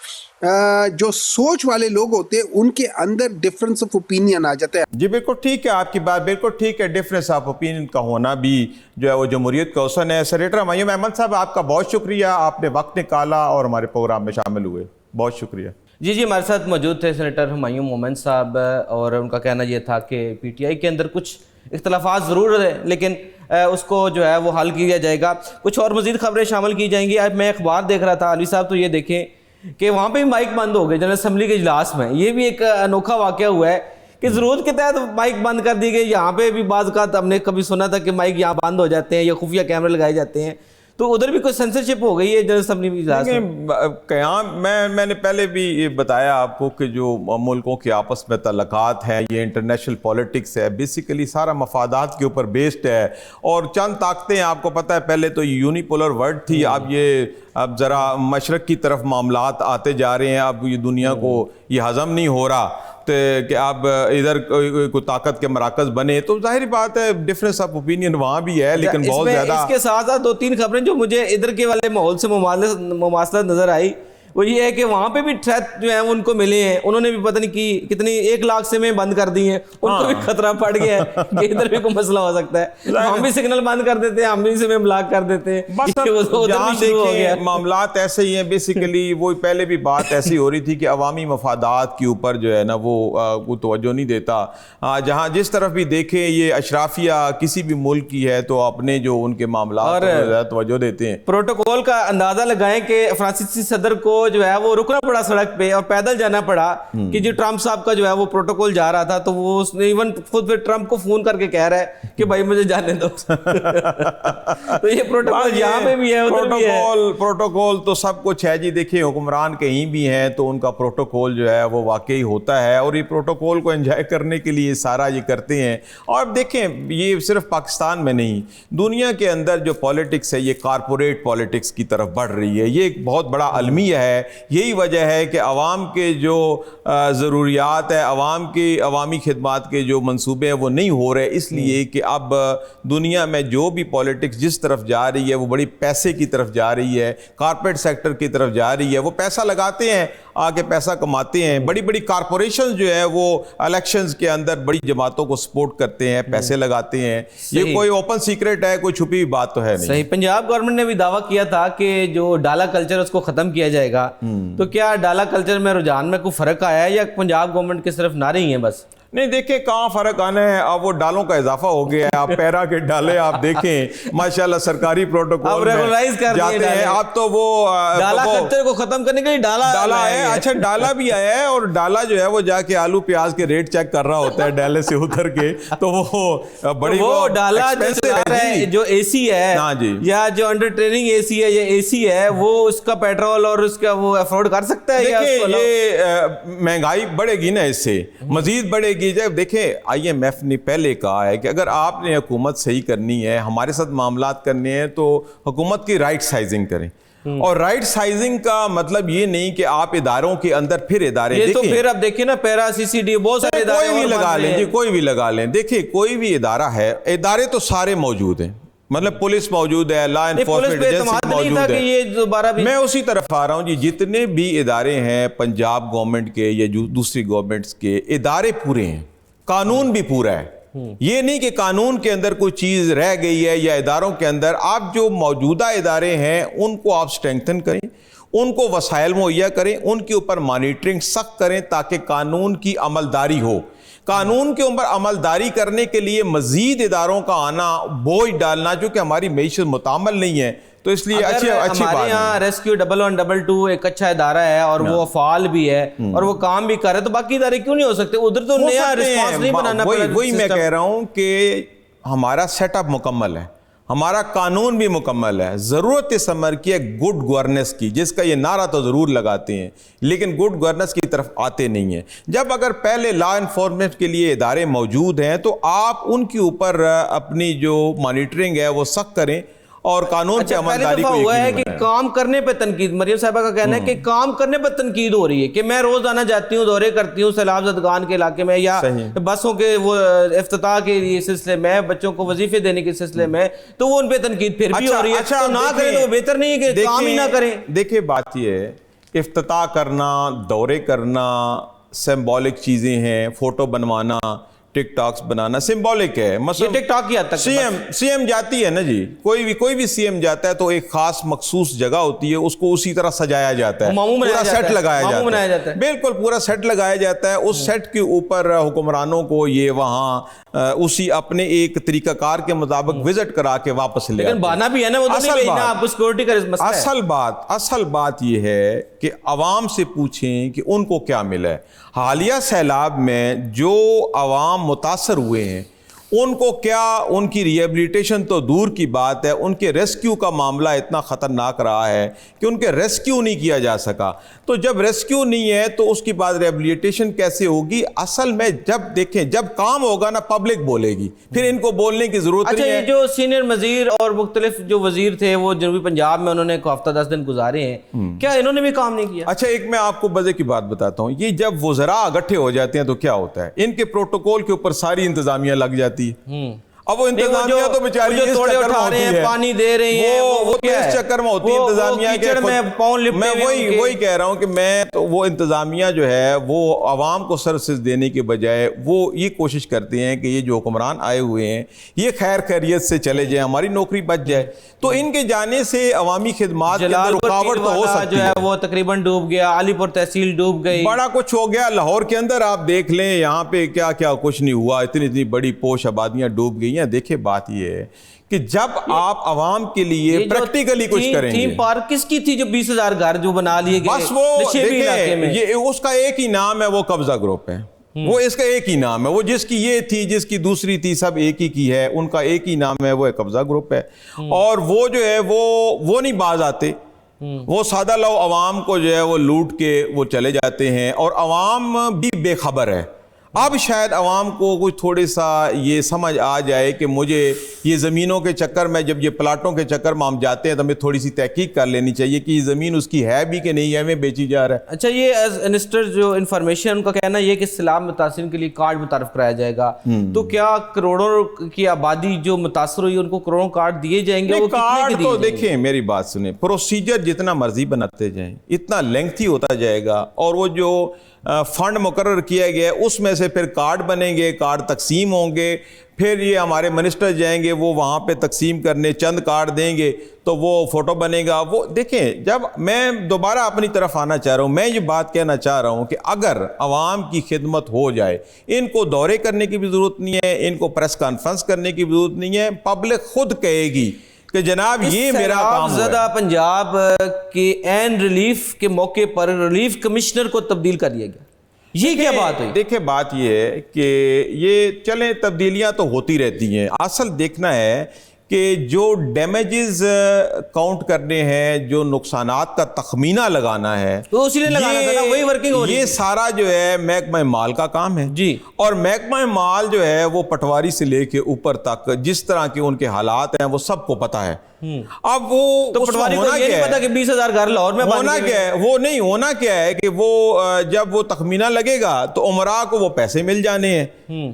जो सोच वाले लोग होते हैं उनके अंदर डिफरेंस ऑफ ओपिनियन आ जाता है। जी बिल्कुल ठीक है, आपकी बात बिल्कुल ठीक है। डिफरेंस ऑफ ओपिनियन का होना भी जो है वो जमहूरियत का हुस्न है। सेनेटर हुमायूं अहमद साहब, आपका बहुत शुक्रिया, आपने वक्त निकाला और हमारे प्रोग्राम में शामिल हुए, बहुत शुक्रिया। जी हमारे साथ मौजूद थे सेनेटर हुमायूं मोमेन साहब, और उनका कहना यह था कि पीटीआई के अंदर कुछ इख्तलाफात ज़रूर है, लेकिन उसको जो है वो हल किया जाएगा। कुछ और मज़ीद खबरें शामिल की जाएंगी। आज मैं अखबार देख रहा था अली साहब, तो ये देखें कि वहाँ पे भी माइक बंद हो गए जनरल असम्बली के इजलास में। ये भी एक अनोखा वाक़या हुआ है कि ज़रूरत के तहत माइक बंद कर दी गई। यहाँ पे भी बाज़ का हमने कभी सुना था कि माइक यहाँ बंद हो जाते हैं या खुफिया कैमरे लगाए जाते हैं, तो उधर भी कोई सेंसरशिप हो गई है जनरल असम्बली इजलास में। क्या मैंने पहले भी ये बताया आपको कि जो मुल्कों के आपस में तल्लुकात हैं, ये इंटरनेशनल पॉलिटिक्स है, बेसिकली सारा मफादात के ऊपर बेस्ड है। और चंद ताकतें आपको पता है, पहले तो यूनिपोलर वर्ल्ड थी, अब ज़रा मशरक़ की तरफ मामलात आते जा रहे हैं। अब ये दुनिया को ये हज़म नहीं हो रहा तो कि अब इधर कोई ताकत के मराकज़ बने, तो जाहिर बात है डिफरेंस ऑफ ओपिनियन वहाँ भी है, लेकिन बहुत ज़्यादा। इसके साथ साथ 2-3 खबरें जो मुझे इधर के वाले माहौल से मुमासलत नज़र आई, वो ये है कि वहाँ पे भी थ्रेट जो है उनको मिले हैं। उन्होंने भी पता नहीं कि कितनी 1 लाख से में बंद कर दी हैं। उनको भी खतरा पड़ गया है कि इधर भी कोई मसला हो सकता है। हम भी सिग्नल बंद कर देते हैं, हम भी से में ब्लॉक कर देते हैं। बस जहाँ देखें मामलात ऐसे ही हैं। बेसिकली वो पहले भी बात ऐसी हो रही थी कि अवामी मफादात के ऊपर जो है ना वो तवज्जो नहीं देता। जहाँ जिस तरफ भी देखें ये अशराफिया किसी भी मुल्क की है तो अपने जो उनके मामलात तवज्जो देते हैं। प्रोटोकॉल का अंदाजा लगाएं कि फ्रांसीसी सदर को जो है वो रुकना पड़ा सड़क पे और पैदल जाना पड़ा कि जो ट्रंप साहब का जो है वो प्रोटोकॉल जा रहा था, तो वो उसने इवन खुद फिर ट्रंप को फोन करके कह रहा है कि भाई मुझे जाने दो। तो ये प्रोटोकॉल यहाँ पे भी है, उधर भी है। प्रोटोकॉल तो सब कुछ है जी। देखिए हुक्मरान कहीं भी हैं तो उनका प्रोटोकॉल जो है वो वाकई होता है, और ये प्रोटोकॉल को एंजॉय करने के लिए सारा ये करते हैं। और देखें ये सिर्फ पाकिस्तान में नहीं, दुनिया के अंदर जो पॉलिटिक्स है ये कारपोरेट पॉलिटिक्स की तरफ बढ़ रही है। ये एक बहुत बड़ा अलमिया है। यही वजह है कि अवाम के जो ज़रूरियात है, अवामी खिदमात के जो मंसूबे हैं वो नहीं हो रहे, इसलिए कि अब दुनिया में जो भी पॉलिटिक्स जिस तरफ जा रही है वो बड़ी पैसे की तरफ जा रही है, कारपोरेट सेक्टर की तरफ जा रही है। वो पैसा लगाते हैं, आके पैसा कमाते हैं। बड़ी बड़ी कारपोरेशन जो है वो इलेक्शंस के अंदर बड़ी जमातों को सपोर्ट करते हैं, पैसे लगाते हैं। ये कोई ओपन सीक्रेट है, कोई छुपी बात तो है नहीं। सही। पंजाब गवर्नमेंट ने भी दावा किया था कि जो डाला कल्चर उसको खत्म किया जाएगा, तो क्या डाला कल्चर में रुझान में कोई फर्क आया है या पंजाब गवर्नमेंट के सिर्फ नारे ही हैं बस? नहीं देखिए कहाँ फर्क आना है, अब वो डालों का इजाफा हो गया है। आप पैरा के डाले आप देखें माशाल्लाह सरकारी प्रोटोकॉल रेगुलराइज कर जाते हैं। अब तो वो डाला खतरे को खत्म करने के लिए डाला है। अच्छा डाला भी आया है, और डाला जो है वो जाके आलू प्याज के रेट चेक कर रहा होता है डाले से उतर के, तो वो बड़ी वो डाला जो एसी है, हाँ जी, या जो अंडर ट्रेनिंग एसी है या एसी है, वो उसका पेट्रोल और उसका वो अफोर्ड कर सकता है। देखिए ये महंगाई बढ़ेगी ना, इससे मजीद बढ़ेगी। जब देखें IMF ने पहले कहा है कि अगर आपने हुकूमत सही करनी है, हमारे साथ मामलात करने हैं, तो हुकूमत की राइट साइजिंग करें। और राइट साइजिंग का मतलब ये नहीं कि आप इदारों के अंदर फिर इदारे ये तो फिर अब देखिए ना, पैरा CCD बहुत सारे कोई भी लगा लें जी, कोई भी लगा लें। देखिए कोई भी इदारा है, इदारे तो सारे मौजूद हैं, मतलब पुलिस मौजूद है, लॉ एनफोर्समेंट एजेंसी मौजूद है। ये दोबारा भी मैं उसी तरफ आ रहा हूँ जी, जितने भी इदारे हैं पंजाब गवर्नमेंट के या दूसरी गवर्नमेंट्स के, इदारे पूरे हैं, कानून भी पूरा है। ये नहीं कि कानून के अंदर कोई चीज रह गई है या इदारों के अंदर। आप जो मौजूदा इदारे हैं उनको आप स्ट्रेंथन करें, उनको वसाइल मुहैया करें, उनके ऊपर मॉनिटरिंग सख्त करें ताकि कानून की अमलदारी हो। कानून के ऊपर अमलदारी करने के लिए मजीद इदारों का आना, बोझ डालना, जो कि हमारी मईशत मुतामल नहीं है, तो इसलिए अच्छी बात हमारे यहाँ रेस्क्यू 11122 एक अच्छा इदारा है और वो फाल भी है और वो काम भी कर रहा है, तो बाकी इदारे क्यों नहीं हो सकते? उधर तो नया रिस्पांस नहीं बनाना पड़ेगा। वही मैं कह रहा हूँ कि हमारा सेटअप मुकम्मल है, हमारा कानून भी मुकम्मल है। ज़रूरत इस अमर की है गुड गवर्नेंस की, जिसका ये नारा तो ज़रूर लगाते हैं, लेकिन गुड गवर्नेंस की तरफ आते नहीं हैं। जब अगर पहले लॉ एनफोर्समेंट के लिए इदारे मौजूद हैं तो आप उनके ऊपर अपनी जो मॉनिटरिंग है वो सख्त करें और कानून की अमलदारी को हुआ है कि काम करने पे तंकीद, मरियम साहिबा का कहना है कि काम करने पे तंकीद हो रही है कि मैं रोजाना जाती हूँ, दौरे करती हूँ सैलाब ज़दगान के इलाके में, या बसों के वो इफ्तिताह के सिलसिले में, बच्चों को वजीफे देने के सिलसिले में, तो वो उन पे तंकीद फिर भी हो रही है। अच्छा, तो ना करें तो बेहतर नहीं है कि काम ही ना करें। देखिए बात ये है, इफ्तिताह करना, दौरे करना सिंबॉलिक चीजें हैं, फोटो बनवाना, टिकटॉक्स बनाना सिंबॉलिक है। मतलब टिकटॉक की हद तक सीएम जाती है ना जी, कोई भी सीएम जाता है तो एक खास मखसूस जगह होती है, उसको उसी तरह सजाया जाता है, पूरा सेट लगाया जाता है, बिल्कुल पूरा सेट लगाया जाता है। उस सेट के ऊपर हुक्मरानों को ये वहाँ उसी अपने एक तरीकाकार के मुताबिक विजिट करा के वापस ले, लेकिन बाना भी है ना, वो तो नहीं भेजना, आपको सिक्योरिटी का मसला है। असल बात ये है कि अवाम से पूछें कि उनको क्या मिला है। हालिया सैलाब में जो अवाम मुतासर हुए हैं उनको क्या, उनकी रिहेबिलिटेशन तो दूर की बात है, उनके रेस्क्यू का मामला इतना ख़तरनाक रहा है कि उनके रेस्क्यू नहीं किया जा सका। तो जब रेस्क्यू नहीं है तो उसके बाद रिहेबिलिटेशन कैसे होगी? असल में जब देखें, जब काम होगा ना पब्लिक बोलेगी, फिर इनको बोलने की जरूरत नहीं है। ये जो सीनियर वजीर और मुख्तलिफ जो वजीर थे वो जनूबी पंजाब में उन्होंने हफ्ता 10 दिन गुजारे हैं, क्या इन्होंने भी काम नहीं किया? अच्छा, एक मैं आपको मजे की बात बताता हूँ। ये जब वज़रा इकट्ठे हो जाते हैं तो क्या होता है, इनके प्रोटोकॉल के ऊपर सारी इंतजामिया लग जाती है। अब वो इंतजामिया तो बेचारी इस चक्कर में होती है, पानी दे रही है, वो तो इस चक्कर में होती है इंतजामिया के। मैं वही कह रहा हूँ कि मैं तो वो इंतजामिया जो है वो आवाम को सर्विसेज देने के बजाय वो ये कोशिश करते हैं कि ये जो हुक्मरान आए हुए हैं ये खैर खैरियत से चले जाए, हमारी नौकरी बच जाए। तो इनके जाने से अवामी खिदमात के अंदर रुकावट तो हो सकती है। वो तकरीबन डूब गया, अलीपुर तहसील डूब गई, बड़ा कुछ हो गया। लाहौर के अंदर आप देख लें, यहाँ पे क्या क्या कुछ नहीं हुआ, इतनी बड़ी पोश आबादियां डूब गई हैं। देखिए बात ये है कि जब आप आवाम के लिए प्रैक्टिकली कुछ करेंगे। थीम पार्क किसकी थी जो 20,000 घर जो बना लिए गए? बस वो ये उसका एक ही नाम है, वो कब्जा ग्रुप है। वो इसका एक ही नाम है, वो जिसकी ये थी, जिसकी दूसरी थी, सब एक ही की है, उनका एक ही नाम है, वो एक कब्जा ग्रुप है। और वो जो है वो नहीं बाज आते, वो सादा लो अवाम को जो है वो लूट के वो चले जाते हैं और अवाम भी बेखबर है। अब शायद अवाम को कुछ थोड़ी सा ये समझ आ जाए कि मुझे ये ज़मीनों के चक्कर में, जब ये प्लाटों के चक्कर में हम जाते हैं तो हमें थोड़ी सी तहकीक कर लेनी चाहिए कि ये ज़मीन उसकी है भी कि नहीं है, हमें बेची जा रहा है। अच्छा, ये एज मिनिस्टर जो इन्फॉर्मेशन, उनका कहना ये कि सैलाब मुतासिरीन के लिए कार्ड मुतारफ कराया जाएगा, तो क्या करोड़ों की आबादी जो मुतासर हुई उनको करोड़ों कार्ड दिए जाएंगे? वो कार्ड तो देखें, मेरी बात सुने, प्रोसीजर जितना मर्जी बनाते जाएं इतना लेंथी होता जाएगा और वो जो फंड मुकर्रर किया गया है उसमें से से फिर कार्ड बनेंगे, कार्ड तकसीम होंगे, फिर ये हमारे मिनिस्टर जाएंगे वो वहाँ पे तकसीम करने, चंद कार्ड देंगे तो वो फ़ोटो बनेगा। वो देखें, जब मैं दोबारा अपनी तरफ आना चाह रहा हूँ, मैं ये बात कहना चाह रहा हूँ कि अगर आवाम की खिदमत हो जाए, इनको दौरे करने की भी ज़रूरत नहीं है, इनको प्रेस कॉन्फ्रेंस करने की भी ज़रूरत नहीं है, पब्लिक खुद कहेगी कि जनाब ये मेरा काम ज़्यादा पंजाब के एन रिलीफ के मौके पर रिलीफ कमिश्नर को तब्दील कर दिया गया, ये क्या बात हुई? देखिए बात ये है कि ये चलें तब्दीलियां तो होती रहती हैं, असल देखना है कि जो डैमेजेस काउंट करने हैं, जो नुकसानात का तखमीना लगाना है, तो उसी ने लगाना था ना, वही वर्किंग हो रही है। ये सारा जो है महकमा माल का काम है जी। और महकमा माल जो है वो पटवारी से लेके ऊपर तक जिस तरह के उनके हालात हैं वो सबको पता है। अब वो तो पटवारी को ये नहीं पता कि 20,000 घर लाहौर में होना क्या है, वो नहीं होना क्या है कि वो जब वो तखमीना लगेगा तो उमरा को वो पैसे मिल जाने हैं,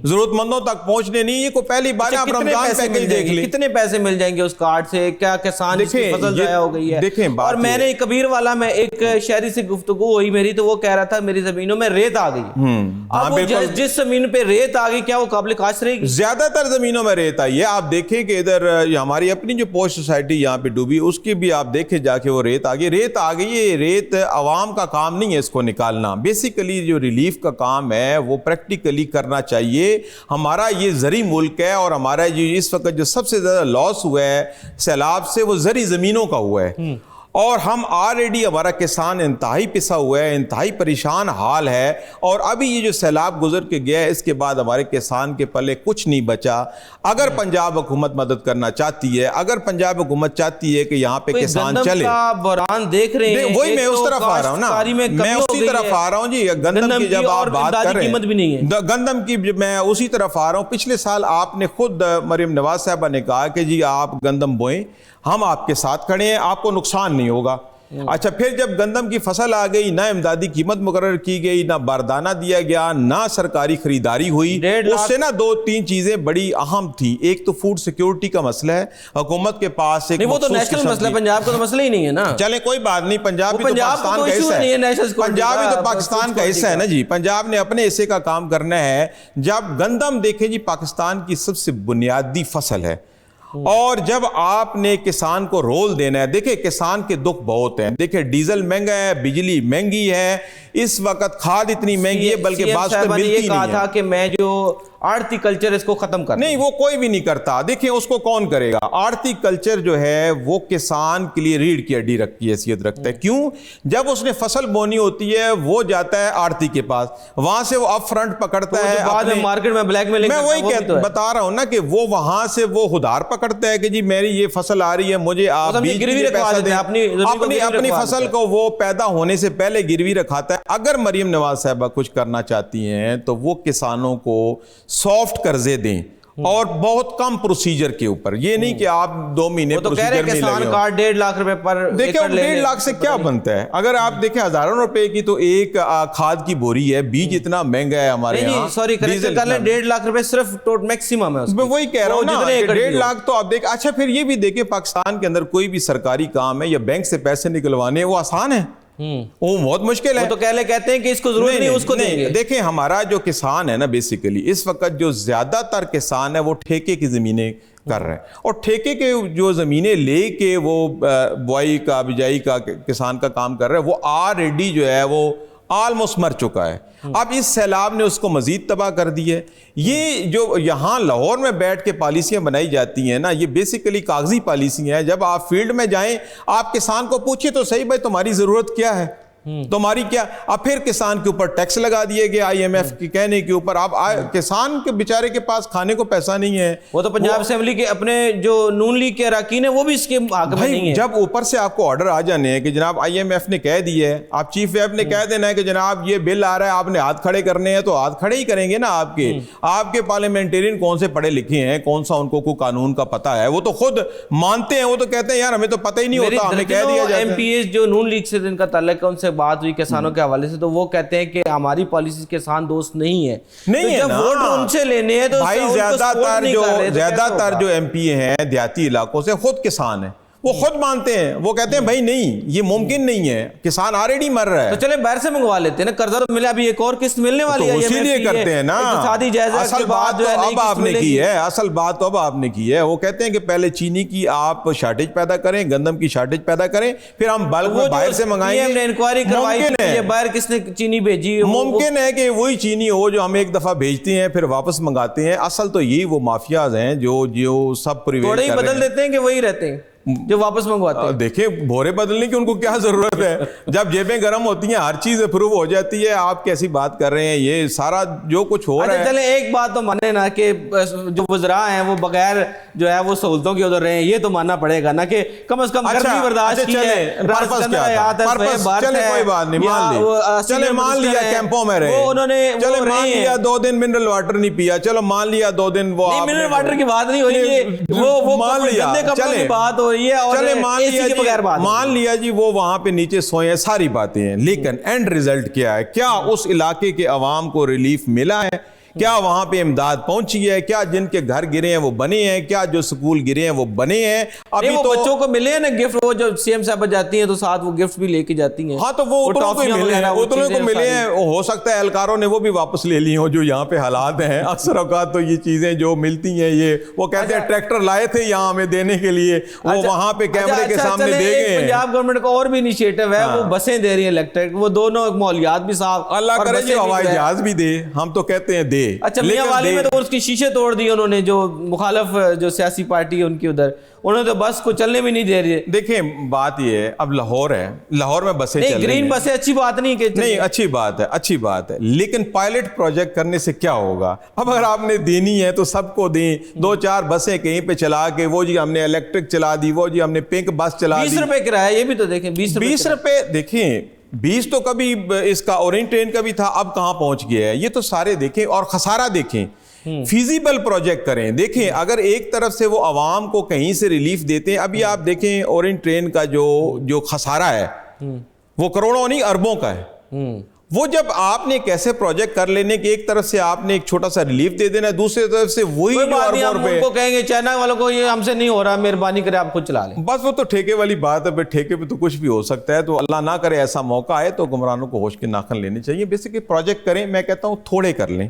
जरूरतमंदों तक पहुंचने नहीं। ये को पहली बार आप रमजान पैकेज देख लें, कितने पैसे मिल जाएंगे उस कार्ड से, क्या किसान जिसकी फसल जाया हो गई है। देखें और मैंने कबीर वाला में एक शहरी से गुफ्तगू हुई मेरी, तो वो कह रहा था मेरी जमीनों में रेत आ गई। अब जिस जमीन पे रेत आ गई, क्या वो काबिल काश्त रहेगी? ज्यादातर जमीनों में रेत आई है। आप देखें कि इधर हमारी अपनी जो पोस्ट सोसाइटी यहाँ पे डूबी, उसकी भी आप देखें जाके वो रेत आ गई। ये रेत आवाम का काम नहीं है इसको निकालना। बेसिकली जो रिलीफ का काम है वो प्रैक्टिकली करना चाहिए। हमारा ये ज़री मुल्क है और हमारा जो इस वक्त जो सबसे ज़्यादा लॉस हुआ है सैलाब से वो ज़री ज़मीनों का हुआ है और हम ऑलरेडी हमारा किसान इंतहाई पिसा हुआ है, इंतहाई परेशान हाल है। और अभी ये जो सैलाब गुजर के गया है इसके बाद हमारे किसान के पल्ले कुछ नहीं बचा। अगर पंजाब हुकूमत मदद करना चाहती है, अगर पंजाब हुकूमत चाहती है कि यहाँ पे किसान चले, बहरान देख रहे हैं, वही मैं उस तरफ आ रहा हूँ ना, मैं उसी तरफ आ रहा हूँ जी। गंदम की जब आप बात कर रहे हैं, गंदम की मैं उसी तरफ आ रहा हूँ। पिछले साल आपने खुद मरियम नवाज साहबा ने कहा कि जी आप गंदम बोएं, हम आपके साथ खड़े हैं, आपको नुकसान नहीं होगा। अच्छा, फिर जब गंदम की फसल आ गई, ना इमदादी कीमत मुकर्रर की गई, ना बारदाना दिया गया, ना सरकारी खरीदारी हुई, उससे ना 2-3 चीजें बड़ी अहम थी। एक तो फूड सिक्योरिटी का मसला है, हुकूमत के पास एक, नहीं, वो तो नेशनल मसला है, पंजाब का तो मसला ही नहीं है ना। चले कोई बात नहीं, पंजाब भी तो पाकिस्तान का हिस्सा है, पंजाब भी तो पाकिस्तान का हिस्सा है ना जी। पंजाब ने अपने हिस्से का काम करना है। जब गंदम देखें जी, पाकिस्तान की सबसे बुनियादी फसल है और जब आपने किसान को रोल देना है, देखिए किसान के दुख बहुत हैं। देखिए डीजल महंगा है, बिजली महंगी है, इस वक्त खाद इतनी महंगी है, बल्कि बात मिलती नहीं था कि मैं जो आड़ती कल्चर इसको खत्म कर, नहीं वो कोई भी नहीं करता। देखिए उसको कौन करेगा? आड़ती कल्चर जो है वो किसान के लिए रीढ़ की हड्डी की हैसियत रखता है। क्यों? जब उसने फसल बोनी होती है वो जाता है आड़ती के पास, वहां से वो अप फ्रंट पकड़ता है, बाद में मार्केट में ब्लैकमेलिंग। मैं वही बता रहा हूं ना कि वो वहां से वो उधार पकड़ता है कि जी मेरी ये फसल आ रही है, मुझे आप गिरवी पैसा दें। अपनी फसल को वो पैदा होने से पहले गिरवी रखाता है। अगर मरियम नवाज साहबा कुछ करना चाहती हैं तो वो किसानों को सॉफ्ट कर्जे दें और बहुत कम प्रोसीजर के ऊपर। ये नहीं कि आप 2 महीने तो कह रहे हैं किसान कार्ड 1.5 लाख रुपए पर, देखिए 1.5 लाख से क्या बनता है? अगर आप देखें हजारों रुपए की तो एक खाद की बोरी है, बीज इतना महंगा है हमारे यहाँ। सॉरी, 1.5 लाख रुपए सिर्फ टोटल मैक्सिमम है। मैं वही कह रहा हूँ ना, 1.5 लाख तो आप देख। अच्छा, फिर ये भी देखें पाकिस्तान के अंदर कोई भी सरकारी काम है या बैंक से पैसे निकलवाने, वो आसान है? वो बहुत मुश्किल है। वो तो कहते हैं कि इसको जरूरत नहीं, उसको देंगे। देखें हमारा जो किसान है ना, बेसिकली इस वक्त जो ज्यादातर किसान है वो ठेके की जमीनें कर रहे हैं और ठेके के जो जमीनें लेके वो बुआई का बिजाई का किसान का काम कर रहे हैं, वो ऑलरेडी जो है वो ऑलमोस्ट मर चुका है। अब इस सैलाब ने उसको मजीद तबाह कर दी है। ये जो यहाँ लाहौर में बैठ के पॉलिसियाँ बनाई जाती हैं ना, ये बेसिकली कागजी पॉलिसी हैं। जब आप फील्ड में जाएं, आप किसान को पूछिए तो सही, भाई तुम्हारी ज़रूरत क्या है, तुम्हारी क्या। अब फिर किसान के ऊपर टैक्स लगा दिए गए IMF के कहने के ऊपर। अब किसान के बेचारे के पास खाने को पैसा नहीं है। वो तो पंजाब असेंबली के अपने जो नून लीग के अरकान है वो भी इसके हक में नहीं है। जब ऊपर से आपको ऑर्डर आ जाने हैं कि जनाब IMF ने कह दिया है, आप चीफ वेब ने कह देना है कि जनाब ये बिल आ रहा है, आपने हाथ खड़े करने हैं, तो हाथ खड़े ही करेंगे ना। आपके पार्लियामेंटेरियन कौन से पढ़े लिखे हैं, कौन सा उनको को कानून का पता है, वो तो खुद मानते हैं। वो तो कहते हैं यार हमें तो पता ही नहीं होता, हमें कह दिया जाता है। MPs जो नून लीग से जिनका ताल्लुक है, उनसे बात हुई किसानों के हवाले से, तो वो कहते हैं कि हमारी पॉलिसी किसान दोस्त नहीं है। नहीं है जब वोट उनसे लेने हैं तो भाई ज्यादातर जो MP हैं देहाती इलाकों से खुद किसान है, वो खुद मानते हैं, वो कहते हैं भाई नहीं, ये मुमकिन नहीं है, किसान ऑलरेडी मर रहा है। तो चले बाहर से मंगवा लेते हैं ना, कर्जा तो मिला, अभी एक और किस्त मिलने वाली है, तो इसीलिए करते हैं ना। इक्तिसादी जायजा असल के बात बाद जो है तो नई अब किस्त आपने मिलेगी। की है, असल बात तो अब आपने की है। वो कहते हैं कि पहले चीनी की आप शार्टेज पैदा करें, गंदम की शार्टेज पैदा करें, फिर हम बल्क में बाहर से मंगाएंगे। हमने इंक्वायरी करवाई थी कि ये बाहर किसने चीनी भेजी, मुमकिन है कि वही चीनी हो जो हम एक दफा भेजते हैं फिर वापस मंगाते हैं। असल तो यही वो माफियाज हैं जो सब थोड़े ही बदल देते हैं कि वही रहते हैं जो वापस मंगवाते हैं। देखिए, भोरे बदलने की उनको क्या जरूरत है, जब जेबें गर्म होती हैं हर चीज अप्रूव हो जाती है। आप कैसी बात कर रहे हैं, ये सारा जो कुछ हो रहा है। चले एक बात तो माने ना कि जो वज़रा हैं वो बगैर जो है वो सहूलतों के उधर रहे हैं, ये तो मानना पड़ेगा ना कि कम से कम गर्मी बर्दाश्त की है। पर्पस क्या था? चले कोई बात नहीं, मान लिया, चले मान लिया कैंपों में रहे, उन्होंने चले मान लिया 2 दिन मिनरल वाटर नहीं पिया, चलो मान लिया 2 दिन वो मिनरल वाटर की बात नहीं हो रही है, वो मान लिया, चले बात हो रही है। और चले मान लिया जी वो वहां पे नीचे सोए हैं, सारी बातें हैं, लेकिन एंड रिजल्ट क्या है? क्या उस इलाके के अवाम को रिलीफ मिला है? क्या वहां पे इमदाद पहुंची है? क्या जिनके घर गिरे हैं वो बने हैं? क्या जो स्कूल गिरे हैं वो बने हैं? अभी वो तो बच्चों को मिले हैं ना गिफ्ट, वो जब सीएम साहब जाती हैं तो साथ वो गिफ्ट भी लेके जाती हैं। हाँ, तो वो उतनों को मिले हैं, उतनों को मिले हैं। हो सकता है एहलकारों ने वो भी वापस ले ली हो जो यहाँ पे हालात हैं। अक्सर औकात तो ये चीजें जो मिलती हैं, ये वो कहते हैं ट्रैक्टर लाए थे यहाँ हमें देने के लिए, वो वहां पे कैमरे के सामने दे गए। पंजाब गवर्नमेंट का और भी इनिशिएटिव है, वो बसें दे रही है इलेक्ट्रिक, वो दोनों मौलियात भी साफ, अल्लाह करे जी हवाई जहाज भी दे, हम तो कहते हैं दे। अच्छा, में तो उसकी शीशे तोड़ दिए उन्होंने, जो मुखालिफ जो सियासी पार्टी है उनकी उधर, उन्होंने तो बस को चलने भी नहीं दे रही है। देखें बात ये है, अब लाहौर है, लाहौर में बसें चल रही हैं। ग्रीन बसें अच्छी बात नहीं कि नहीं, अच्छी बात है, अच्छी बात है, लेकिन पायलट प्रोजेक्ट करने से क्या होगा? अब अगर आपने देनी है तो सबको दें। 2-4 बसें कहीं पे चला के वो जी हमने इलेक्ट्रिक चला दी, वो जी हमने पिंक बस चला दी। 20 रुपए किराया, ये भी तो देखें, 20 रुपए। देखें 20 तो कभी इसका ओरेंट ट्रेन का भी था, अब कहां पहुंच गया है? ये तो सारे देखें और खसारा देखें, फीजिबल प्रोजेक्ट करें। देखें अगर एक तरफ से वो आवाम को कहीं से रिलीफ देते हैं, अभी आप देखें ओरेंट ट्रेन का जो खसारा है वो करोड़ों नहीं अरबों का है। वो जब आपने कैसे प्रोजेक्ट कर लेने की, एक तरफ से आपने एक छोटा सा रिलीफ दे देना, दूसरी तरफ से वही जो अरबों रुपए उनको कहेंगे चाइना वालों को ये हमसे नहीं हो रहा, मेहरबानी करे आप खुद चला लें। बस वो तो ठेके वाली बात है, ठेके पे तो कुछ भी हो सकता है। तो अल्लाह ना करे ऐसा मौका आए तो गुमरानों को होश के नाखन लेने चाहिए। बेसिकली प्रोजेक्ट करें, मैं कहता हूं थोड़े कर लें,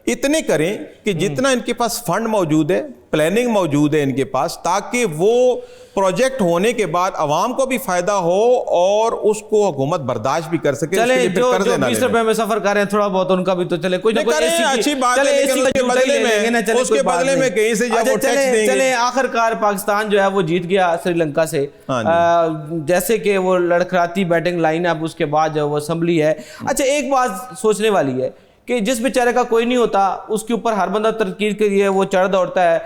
इतने करें कि जितना इनके पास फंड मौजूद है, प्लानिंग मौजूद है इनके पास, ताकि वो प्रोजेक्ट होने के बाद आवाम को भी फायदा हो और उसको हुकूमत बर्दाश्त भी कर सके। चले जो 20 रुपए में सफर कर रहे हैं थोड़ा बहुत उनका भी तो चले, कोई अच्छी बात है, लेकिन उसके बदले में कहीं से जब वो टैक्स देंगे। चले आखिरकार पाकिस्तान जो है वो जीत गया श्रीलंका से, जैसे कि वो लड़खड़ाती बैटिंग लाइन अब उसके बाद जो वो असम्बली है। अच्छा, एक बात सोचने वाली है कि जिस बेचारे का कोई नहीं होता उसके ऊपर हर बंदा तरकीर के लिए वो चढ़ दौड़ता है।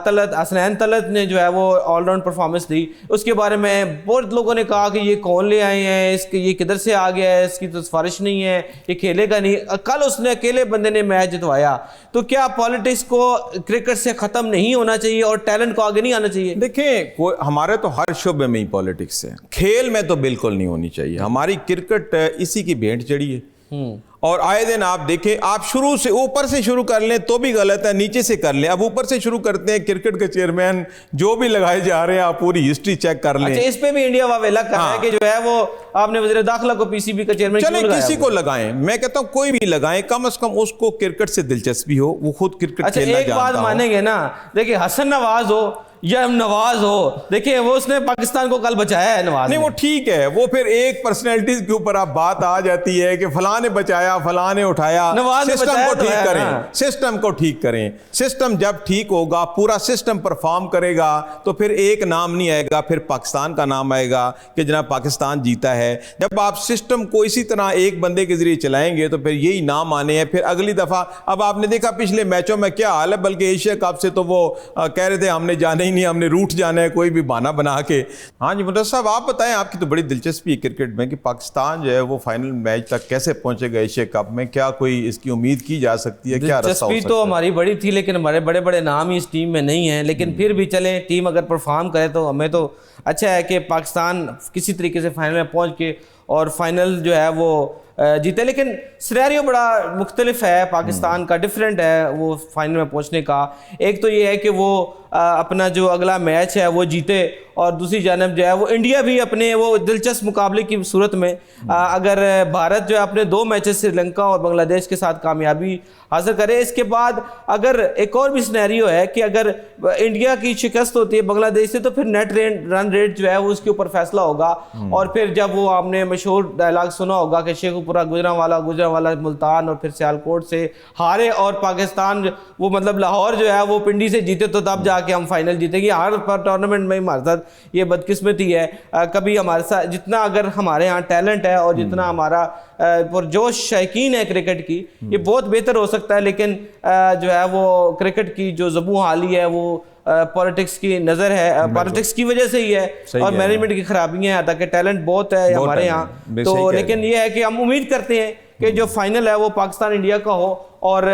तलत हसनैन तलत ने जो है वो ऑलराउंड परफॉर्मेंस दी, उसके बारे में बहुत लोगों ने कहा कि ये कौन ले आए हैं, इसके ये किधर से आ गया है, इसकी तो सिफारिश नहीं है, ये खेलेगा नहीं। कल उसने अकेले बंदे ने मैच जितवाया। तो क्या पॉलिटिक्स को क्रिकेट से ख़त्म नहीं होना चाहिए और टैलेंट को आगे नहीं आना चाहिए? देखिए हमारे तो हर शुबे में ही पॉलिटिक्स है, खेल में तो बिल्कुल नहीं होनी चाहिए। हमारी क्रिकेट इसी की भेंट चढ़ी है और आए दिन आप देखें, आप शुरू से ऊपर से शुरू कर लें तो भी गलत है, नीचे से कर लें। अब ऊपर से शुरू करते हैं, क्रिकेट के चेयरमैन जो भी लगाए जा रहे हैं आप पूरी हिस्ट्री चेक कर लें। अच्छा, इस पे भी इंडिया वावेला कर रहा है कि जो है वो आपने वज़ीर दाखिला को पीसीबी का चेयरमैन चलें किसी को लगाएं, मैं कहता हूं कोई भी लगाएं, कम से कम उसको क्रिकेट से दिलचस्पी हो, वो खुद क्रिकेट खेलना जानता हो। एक बात मानेंगे ना, देखिए हसन नवाज हो या नवाज हो, देखिए वो उसने पाकिस्तान को कल बचाया है नवाज। नहीं वो ठीक है, वो फिर एक पर्सनैलिटीज के ऊपर आप बात आ जाती है कि फलां ने बचाया, फलां ने उठाया। सिस्टम को ठीक करें, सिस्टम को ठीक करें। सिस्टम जब ठीक होगा, पूरा सिस्टम परफॉर्म करेगा तो फिर एक नाम नहीं आएगा, फिर पाकिस्तान का नाम आएगा कि जनाब पाकिस्तान जीता है। जब आप सिस्टम को इसी तरह एक बंदे के जरिए चलाएंगे तो फिर यही नाम आने हैं। फिर अगली दफा अब आपने देखा पिछले मैचों में क्या हाल है, बल्कि एशिया कप से तो वो कह रहे थे हमने जाने नहीं, हमने रूट जाना है, कोई भी बहाना बना के। हाँ जी मुदस्सिर साहब, आप बताएं, आपकी तो बड़ी दिलचस्पी है क्रिकेट में कि पाकिस्तान जो है वो फाइनल मैच तक कैसे पहुंचेगा एशिया कप में, क्या कोई इसकी उम्मीद की जा सकती है? क्या दिलचस्पी तो हमारी बड़ी थी, लेकिन हमारे बड़े बड़े नाम ही इस टीम में नहीं है। लेकिन फिर भी चले, टीम अगर परफॉर्म करे तो हमें तो अच्छा है कि पाकिस्तान किसी तरीके से फाइनल में पहुंच के और फाइनल जो है वो जीते, लेकिन सिनेरियो बड़ा मुख्तलिफ है, पाकिस्तान का डिफरेंट है वो फाइनल में पहुंचने का। एक तो ये है कि वो अपना जो अगला मैच है वो जीते, और दूसरी जानब जो है वो इंडिया भी अपने वो दिलचस्प मुकाबले की सूरत में अगर भारत जो है अपने 2 मैचेस श्रीलंका और बांग्लादेश के साथ कामयाबी हासिल करे, इसके बाद अगर एक और भी सिनेरियो है कि अगर इंडिया की शिकस्त होती है बांग्लादेश से, तो फिर नेट रन रेट जो है वो उसके ऊपर फैसला होगा। और फिर जब वो आपने मशहूर डायलॉग सुना होगा कि शेखुपुरा गुजरांवाला मुल्तान और फिर सियालकोट से हारे और पाकिस्तान वो मतलब लाहौर जो है वो पिंडी से जीते, तो तब जाके हम फाइनल जीतेंगे। हर टूर्नामेंट में हमारे साथ ये बदकिस्मती है, कभी हमारे साथ जितना अगर हमारे यहाँ टैलेंट है और जितना हमारा पुरजोश शौकीन है क्रिकेट की, ये बहुत बेहतर हो सकता है, लेकिन जो है वो क्रिकेट की जो ज़बू हाली है वो पॉलिटिक्स की नज़र है, पॉलिटिक्स की वजह से ही है और मैनेजमेंट की खराबियां हैं। ताकि टैलेंट बहुत है हमारे यहाँ तो, लेकिन ये है कि हम उम्मीद करते हैं कि जो फाइनल है वो पाकिस्तान इंडिया का हो, और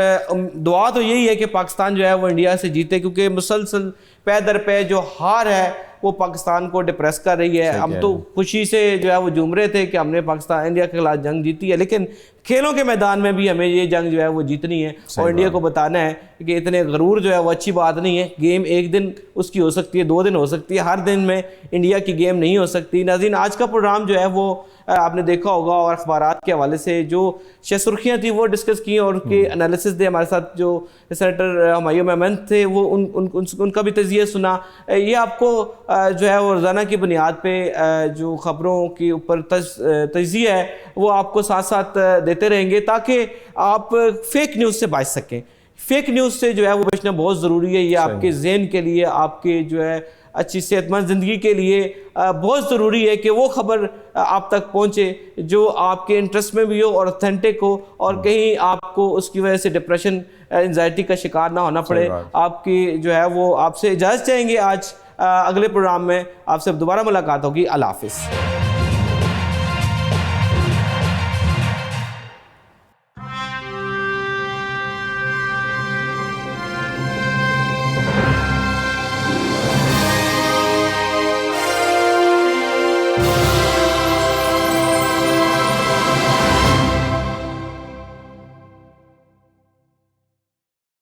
दुआ तो यही है कि पाकिस्तान जो है वो इंडिया से जीते, क्योंकि मुसलसल पे दर पे जो हार है वो पाकिस्तान को डिप्रेस कर रही है। हम तो खुशी से जो है वो झूम रहे थे कि हमने पाकिस्तान इंडिया के खिलाफ जंग जीती है, लेकिन खेलों के मैदान में भी हमें ये जंग जो है वो जीतनी है और इंडिया को बताना है कि इतने गरूर जो है वो अच्छी बात नहीं है। गेम एक दिन उसकी हो सकती है, 2 दिन हो सकती है, हर दिन में इंडिया की गेम नहीं हो सकती। नाज़रीन, आज का प्रोग्राम जो है वो आपने देखा होगा और अखबारात के हवाले से जो सुर्खियाँ थी वो डिस्कस की और उनके एनालिसिस दे। हमारे साथ जो सेनेटर हुमायूं मेमन थे वो उनका भी तजिया सुना। ये आपको जो है वो रोज़ाना की बुनियाद पे जो ख़बरों के ऊपर तजिया है वो आपको साथ साथ देते रहेंगे, ताकि आप फेक न्यूज़ से बच सकें। फेक न्यूज़ से जो है वो बचना बहुत ज़रूरी है। ये आपके ज़हन के लिए, आपके जो है अच्छी सेहतमंद ज़िंदगी के लिए बहुत ज़रूरी है कि वो ख़बर आप तक पहुँचे जो आपके इंटरेस्ट में भी हो और ऑथेंटिक हो, और कहीं आपको उसकी वजह से डिप्रेशन एंजाइटी का शिकार ना होना पड़े। आपकी जो है वो आपसे इजाज़त चाहेंगे आज। अगले प्रोग्राम में आपसे दोबारा मुलाकात होगी। अल्लाह हाफ़िज़।